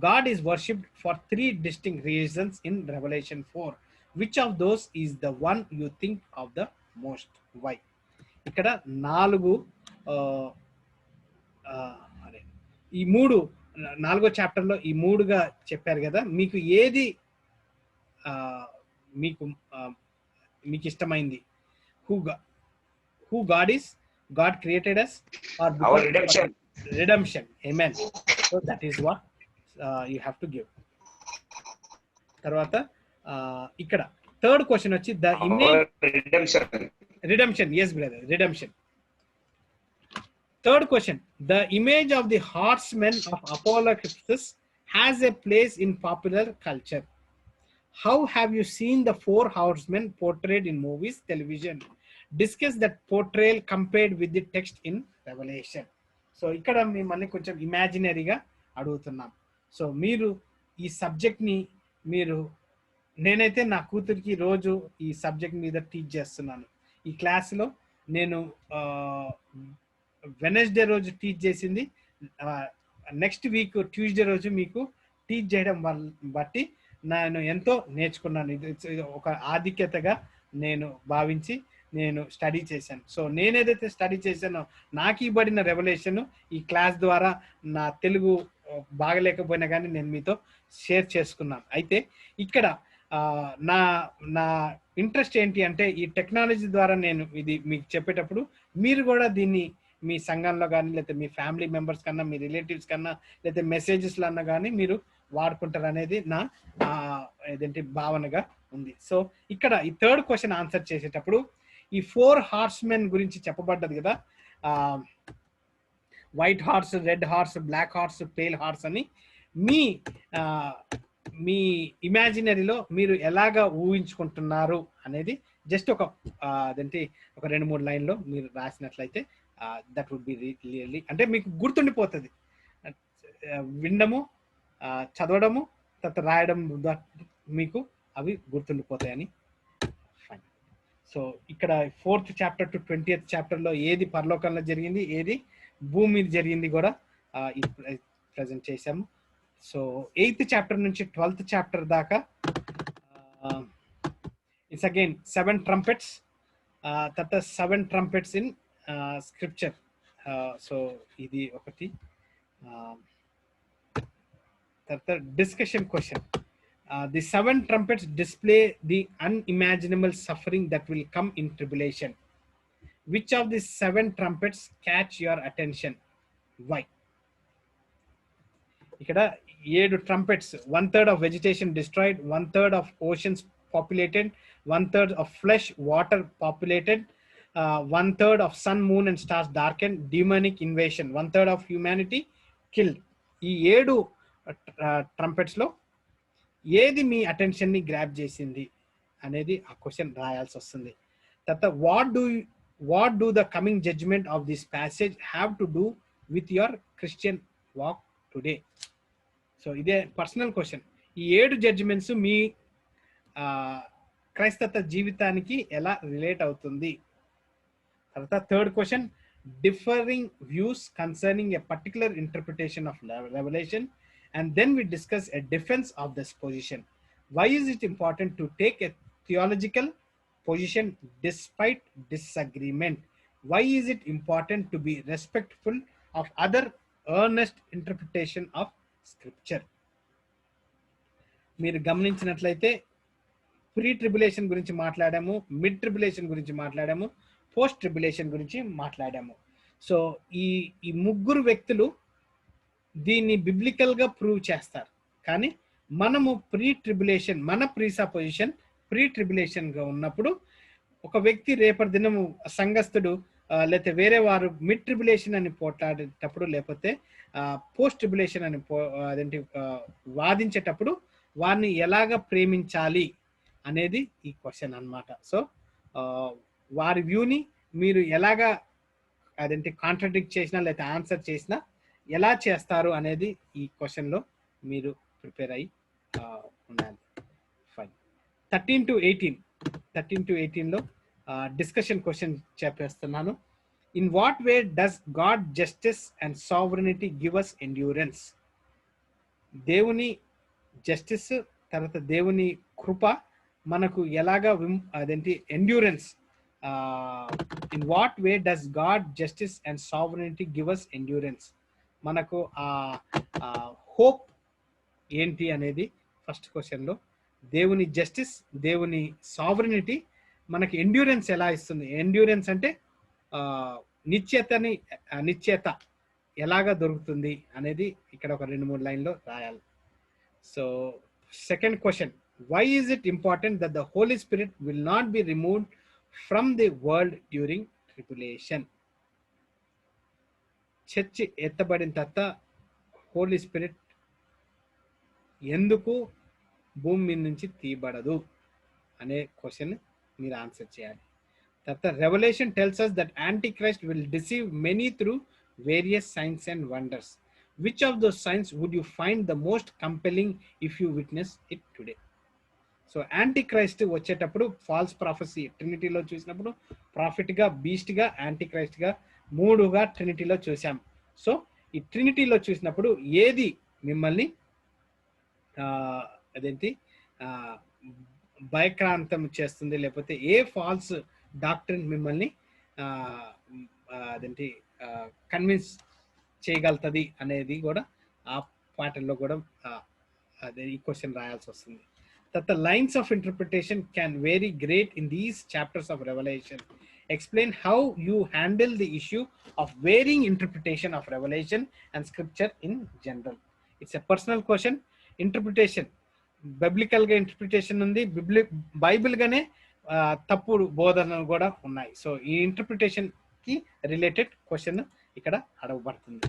God is worshipped for 3 distinct reasons in Revelation 4. Which of those is the one you think of the most? Why? ఇక్కడ 4 అదే ఈ 4వ చాప్టర్లో ఈ 3గా చెప్పారు కదా, మీకు ఏది మీకు ఇష్టమైంది? Who God is? God created us, or Our redemption. Redemption. Amen. So that is what you have to give. తర్వాత ఇక్కడ థర్డ్ క్వశ్చన్ వచ్చి the image redemption. Yes brother, redemption. Third question, the image of the horsemen of Apocalypse has a place in popular culture. How have you seen the 4 horsemen portrayed in movies, television? Discuss that portrayal compared with the text in Revelation. So ఇక్కడ మిమ్మల్ని కొంచెం ఇమాజినరీగా అడుగుతున్నాం. So మీరు ఈ సబ్జెక్ట్ని నేనైతే నా కూతురికి రోజు ఈ సబ్జెక్ట్ మీద టీచ్ చేస్తున్నాను. ఈ క్లాస్లో నేను వెనస్డే రోజు టీచ్ చేసింది నెక్స్ట్ వీక్ ట్యూస్డే రోజు మీకు టీచ్ చేయడం బట్టి నేను ఎంతో నేర్చుకున్నాను. ఇది ఒక ఆధిక్యతగా నేను భావించి నేను స్టడీ చేశాను. సో నేనేదైతే స్టడీ చేశానో నాకు ఇవ్వబడిన రెవల్యూషన్ ఈ క్లాస్ ద్వారా నా తెలుగు బాగలేకపోయినా కానీ నేను మీతో షేర్ చేసుకున్నాను. అయితే ఇక్కడ నా ఇంట్రెస్ట్ ఏంటి అంటే ఈ టెక్నాలజీ ద్వారా నేను ఇది మీకు చెప్పేటప్పుడు మీరు కూడా దీన్ని మీ సంఘంలో కానీ లేకపోతే మీ ఫ్యామిలీ మెంబర్స్ కన్నా మీ రిలేటివ్స్ కన్నా లేకపోతే మెసేజెస్లో అన్నా కానీ మీరు వాడుకుంటారు అనేది నా ఏదంటే భావనగా ఉంది. సో ఇక్కడ ఈ థర్డ్ క్వశ్చన్ ఆన్సర్ చేసేటప్పుడు ఈ 4 హార్స్మెన్ గురించి చెప్పబడ్డది కదా, white horse, red horse, black horse, pale horse అని మీ ఇమాజినరీలో మీరు ఎలాగా ఊహించుకుంటున్నారు అనేది జస్ట్ ఒక అదేంటి ఒక 2-3 లైన్లో మీరు రాసినట్లయితే దట్ వుడ్ బి రియల్లీ అంటే మీకు గుర్తుండిపోతుంది. వినడము, చదవడము, తర్వాత రాయడం మీకు అవి గుర్తుండిపోతాయని. సో ఇక్కడ 4th చాప్టర్ టు 20th చాప్టర్లో ఏది పరలోకంలో జరిగింది, ఏది భూమి మీద జరిగింది కూడా ప్రజెంట్ చేశాము. సో 8th చాప్టర్ నుంచి 12th చాప్టర్ దాకా ఇట్స్ అగైన్ 7 trumpets, తర్వాత 7 trumpets ఇన్ స్క్రిప్చర్. సో ఇది ఒకటి. తర్వాత discussion question. The 7 trumpets display the unimaginable suffering that will come in tribulation. Which of the 7 trumpets catch your attention? Why? ఇక్కడ 7 trumpets, 1/3 of vegetation destroyed, 1/3 of oceans populated, 1/3 of flesh water populated, 1/3 of sun, moon and stars darkened, demonic invasion, 1/3 of humanity killed. ఈ 7 trumpets లో ఏది మీ attention ని grab చేసింది అనేది ఆ question రాయాల్సి వస్తుంది. తర్వాత what do the coming judgment of this passage have to do with your Christian walk today? So ఇదే పర్సనల్ క్వశ్చన్. ఈ 7 జడ్జిమెంట్స్ మీ క్రైస్తవ జీవితానికి ఎలా రిలేట్ అవుతుంది? తర్వాత third question, differing views concerning a particular interpretation of revolution. And then we discuss a defense of this position. Why is it important to take a theological position despite disagreement? Why is it important to be respectful of other earnest interpretation of scripture? మీరు గమనించినట్లయితే pre tribulation గురించి మాట్లాడాము, mid tribulation గురించి మాట్లాడాము, post tribulation గురించి మాట్లాడాము. So ఈ ముగ్గురు వ్యక్తులు దీన్ని బిబ్లికల్ గా ప్రూవ్ చేస్తారు. కానీ మనము ప్రీ ట్రిబులేషన్, మన ప్రీసా పొజిషన్ ప్రీ ట్రిబులేషన్ గా ఉన్నప్పుడు ఒక వ్యక్తి రేపటి దినము సంఘస్థుడు లేకపోతే వేరే వారు మిడ్ ట్రిబులేషన్ అని పోట్లాడేటప్పుడు లేకపోతే పోస్ట్ ట్రిబులేషన్ అని అదేంటి వాదించేటప్పుడు వారిని ఎలాగ ప్రేమించాలి అనేది ఈ క్వశ్చన్ అన్నమాట. సో వారి వ్యూని మీరు ఎలాగా అదేంటి కాంట్రడిక్ట్ చేసినా లేకపోతే ఆన్సర్ చేసినా ఎలా చేస్తారు అనేది ఈ క్వశ్చన్లో మీరు ప్రిపేర్ అయ్యి ఉండాలి. ఫైన్. 13 to 18లో డిస్కషన్ క్వశ్చన్ చెప్పేస్తున్నాను. In what way does God justice and sovereignty give us endurance? దేవుని జస్టిస్ తర్వాత దేవుని కృప మనకు ఎలాగా అదేంటి endurance, in what way does God justice and sovereignty give us endurance, మనకు హోప్ ఏంటి అనేది ఫస్ట్ క్వశ్చన్లో. దేవుని జస్టిస్, దేవుని సావరెనిటీ మనకి ఎండ్యూరెన్స్ ఎలా ఇస్తుంది? ఎండ్యూరెన్స్ అంటే నిశ్చయత ఎలాగా దొరుకుతుంది అనేది ఇక్కడ ఒక 2-3 లైన్లో రాయాలి. So second question, why is it important that the Holy Spirit will not be removed from the world during tribulation? Church ఎత్తబడిన తర్వాత హోలీ స్పిరిట్ ఎందుకు భూమి మీద నుంచి తీయబడదు అనే క్వశ్చన్ మీరు ఆన్సర్ చేయాలి. తర్వాత revolution tells us that Antichrist will deceive many through various signs and wonders. Which of those signs would you find the most compelling if you witness it today? So Antichrist వచ్చేటప్పుడు falls prophecy ట్రినిటీలో చూసినప్పుడు ప్రాఫిట్గా, బీస్ట్గా, యాంటీక్రైస్ట్గా 3గా ట్రినిటీలో చూసాం. So ఈ ట్రినిటీలో చూసినప్పుడు ఏది మిమ్మల్ని అదేంటి భయక్రాంతం చేస్తుంది, లేకపోతే ఏ ఫాల్స్ డాక్ట్రిన్ మిమ్మల్ని అదేంటి కన్విన్స్ చేయగలుగుతుంది అనేది కూడా ఆ పాటల్లో కూడా అదే ఈ క్వశ్చన్ రాయాల్సి వస్తుంది. That the lines of interpretation can vary great in these chapters of Revelation. Explain how you handle the issue of varying interpretation of Revelation and Scripture in general. It's a personal question. Interpretation, biblical ga interpretation undi, Bible gaane తప్పుడు బోధనలు కూడా ఉన్నాయి. So ఈ interpretation కి related question ఇక్కడ అడగబడుతుంది.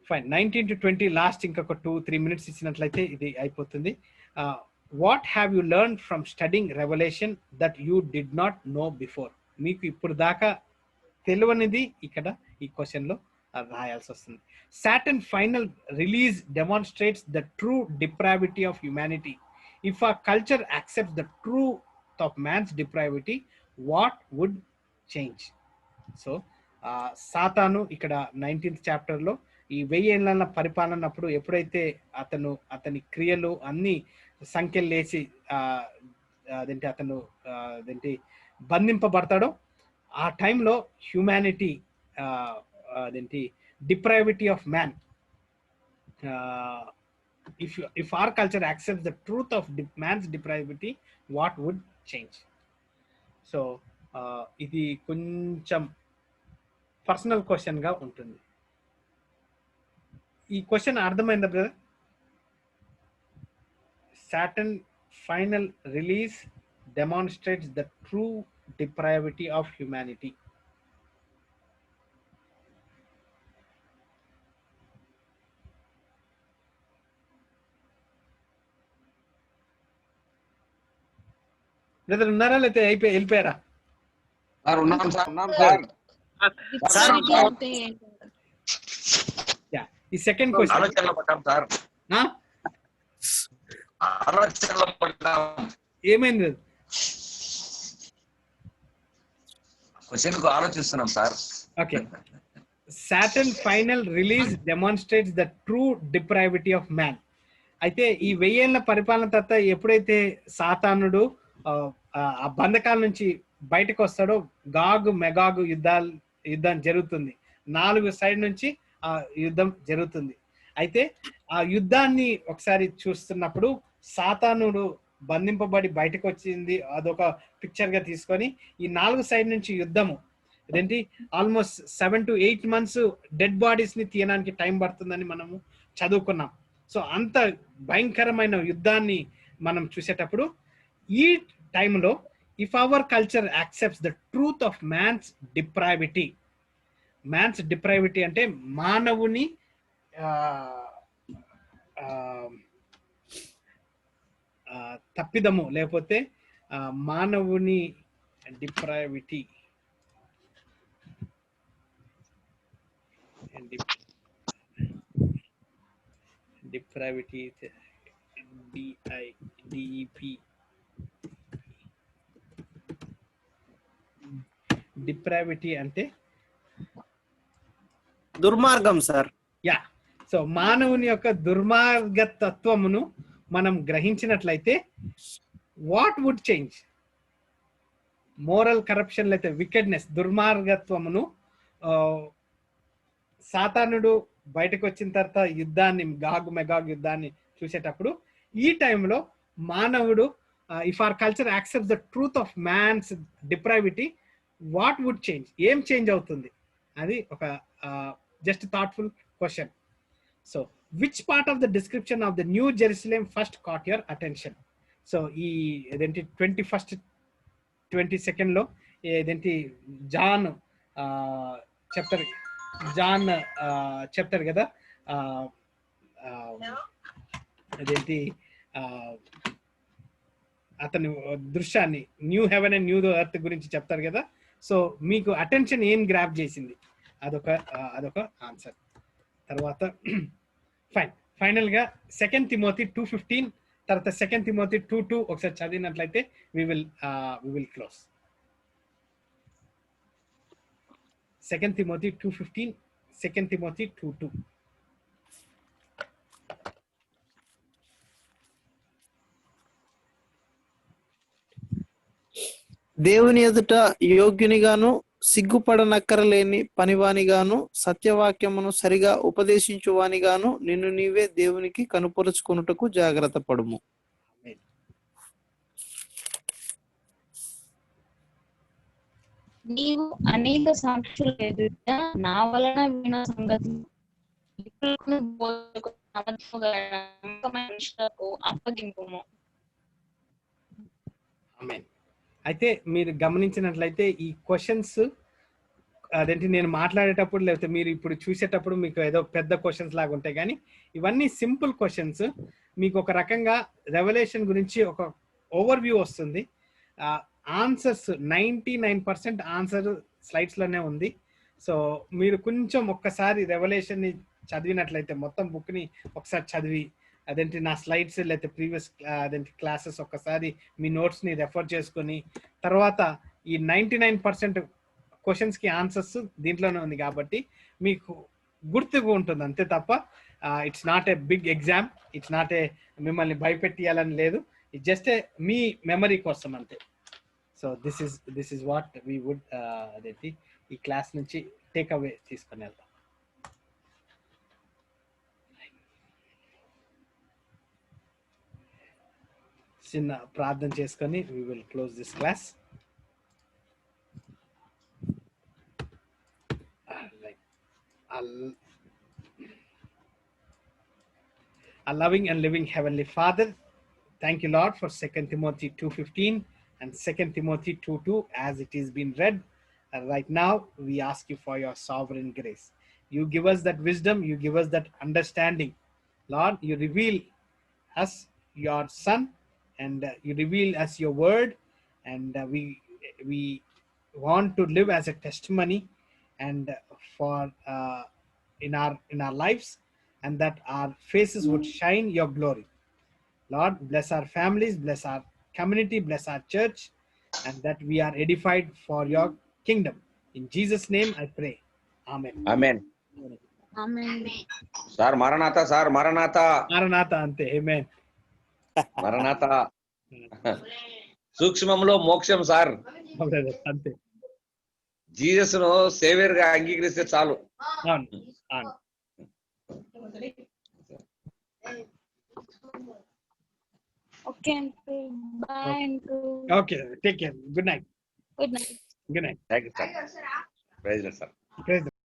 Fine. 19 to 20 last ఇంకొక 2-3 minutes ఇచ్చినట్లయితే ఇది అయిపోతుంది. What have you learn from studying Revelation that you did not know before? మీకు ఇప్పుడు దాకా తెలియనిది ఇక్కడ ఈ క్వశ్చన్లో రాయాల్సి వస్తుంది. Saturn final release demonstrates the true depravity of humanity. If our culture accepts the truth of man's depravity, what would change? So సాతాను ఇక్కడ 19th చాప్టర్లో ఈ 1000 ఏళ్ల పరిపాలన అప్పుడు ఎప్పుడైతే అతని క్రియలు అన్ని సంఖ్యలు లేచి అదేంటి బంధింపబడతాడో ఆ టైంలో హ్యూమానిటీ అదేంటి depravity of man, if our culture accepts the truth of man's depravity, what would change? So ఇది కొంచెం పర్సనల్ క్వశ్చన్ గా ఉంటుంది. ఈ క్వశ్చన్ అర్థమైందా brother? Saturn final release demonstrates the true depravity of humanity. Brother ఉన్నారా లేకపోతే వెళ్ళిపోయారా? ఈ సెకండ్ క్వశ్చన్ ఏమైంది? ఆలోచిస్తున్నాం sir. Okay. Saturn final release demonstrates the true depravity of man. అయితే ఈ 1000 ఏళ్ల పరిపాలన తర్వాత ఎప్పుడైతే సాతానుడు ఆ బంధకాల నుంచి బయటకు వస్తాడో గాగు మెగాగు యుద్ధం జరుగుతుంది. 4 సైడ్ నుంచి ఆ యుద్ధం జరుగుతుంది. అయితే ఆ యుద్ధాన్ని ఒకసారి చూస్తున్నప్పుడు సాతానుడు బంధింపబడి బయటకు వచ్చింది అదొక పిక్చర్ గా తీసుకొని ఈ 4 సైడ్ నుంచి యుద్ధము అదేంటి almost 7 to 8 months dead bodies ని తీయడానికి టైం పడుతుందని మనము చదువుకున్నాం. సో అంత భయంకరమైన యుద్ధాన్ని మనం చూసేటప్పుడు ఈ టైంలో if our culture accepts the truth of man's depravity అంటే మానవుని తప్పిదము లేకపోతే మానవుని డిప్రైవిటీ డిప్రావిటీ, డిఐడిఈపి, డిప్రావిటీ అంటే దుర్మార్గం సార్. యా. సో మానవుని యొక్క దుర్మార్గ తత్వమును మనం గ్రహించినట్లయితే what would change? Moral corruption అయితే వికెడ్నెస్, దుర్మార్గత్వమును సాతానుడు బయటకు వచ్చిన తర్వాత యుద్ధాన్ని, గాగ్ మెగాగ్ యుద్ధాన్ని చూసేటప్పుడు ఈ టైంలో మానవుడు if our culture accepts the truth of man's depravity, what would change? ఏం చేంజ్ అవుతుంది? అది ఒక just thoughtful question. So which part of the description of the new Jerusalem first caught your attention? So ఈ ఏదేంటి 21st 22nd లో ఏదేంటి John చెప్తారు, John చెప్తారు కదా, అదేంటి అతను దృశ్యాన్ని, new heaven and new earth గురించి చెప్తారు కదా. సో మీకు అటెన్షన్ ఏం గ్రాప్ చేసింది? అదొక ఆన్సర్. తర్వాత ఫైనల్ గా 2 తిమోతి 2:15 తర్వాత 2 తిమోతి 2:2 ఒకసారి చదివినట్లయితే we will close. 2 Timothy 2:15, 2 Timothy 2:2. దేవుని ఎదుట యోగ్యునిగాను సిగ్గుపడనక్కరలేని పనివానిగాను సత్యవాక్యమును సరిగా ఉపదేశించువానిగాను నిన్ను నీవే దేవునికి కనుపరుచుకొనుటకు జాగ్రత్త పడుము. నీవు అనేక సాక్షుల ఎదుట నా వలన విన సంగతి అప్పగింపుము. అయితే మీరు గమనించినట్లయితే ఈ క్వశ్చన్స్ అదేంటి నేను మాట్లాడేటప్పుడు లేకపోతే మీరు ఇప్పుడు చూసేటప్పుడు మీకు ఏదో పెద్ద క్వశ్చన్స్ లాగా ఉంటాయి, కానీ ఇవన్నీ సింపుల్ క్వశ్చన్స్. మీకు ఒక రకంగా రెవల్యూషన్ గురించి ఒక ఓవర్ వ్యూ వస్తుంది. ఆన్సర్స్ 99% ఆన్సర్ స్లైడ్స్ లోనే ఉంది. సో మీరు కొంచెం ఒక్కసారి రెవల్యూషన్ ని చదివినట్లయితే, మొత్తం బుక్ ని ఒకసారి చదివి అదేంటి నా స్లైడ్స్ లేకపోతే ప్రీవియస్ అదేంటి క్లాసెస్ ఒక్కసారి మీ నోట్స్ ని రెఫర్ చేసుకొని తర్వాత ఈ 99% క్వశ్చన్స్ కి ఆన్సర్స్ దీంట్లోనే ఉంది కాబట్టి మీకు గుర్తుగా ఉంటుంది అంతే తప్ప it's not a big exam, it's not a మిమ్మల్ని భయపెట్టియాలని లేదు, ఇట్స్ జస్ట్ ఏ మీ మెమరీ కోసం అంతే. So this is what we would అదేంటి ఈ క్లాస్ నుంచి టేక్ అవే తీసుకొని వెళ్దాం. చిన్న ప్రార్థన చేసుకొని we will close this class. Our loving and living Heavenly Father, thank you Lord for 2 Timothy 2:15 and 2 Timothy 2:2 as it is been read. Right now we ask you for your sovereign grace. You give us that wisdom, you give us that understanding. Lord, you reveal us your Son, and you reveal us your word, and we want to live as a testimony and for in our lives, and that our faces would shine your glory. Lord, bless our families, bless our community, bless our church, and that we are edified for your kingdom. In Jesus name I pray. Amen. Amen. Amen. Sir మరణాత, sir మరణాత, మరణాత అంతే. Amen. మరణాత. సూక్ష్మంలో మోక్షం sir. అంతే. Jesus ను saviour గా అంగీకరిస్తే చాలు. అవును. Okay, uncle. Bye, uncle. Okay, take care. Good night. Good night. Good night. Thank you sir. Praise Lord sir. Praise the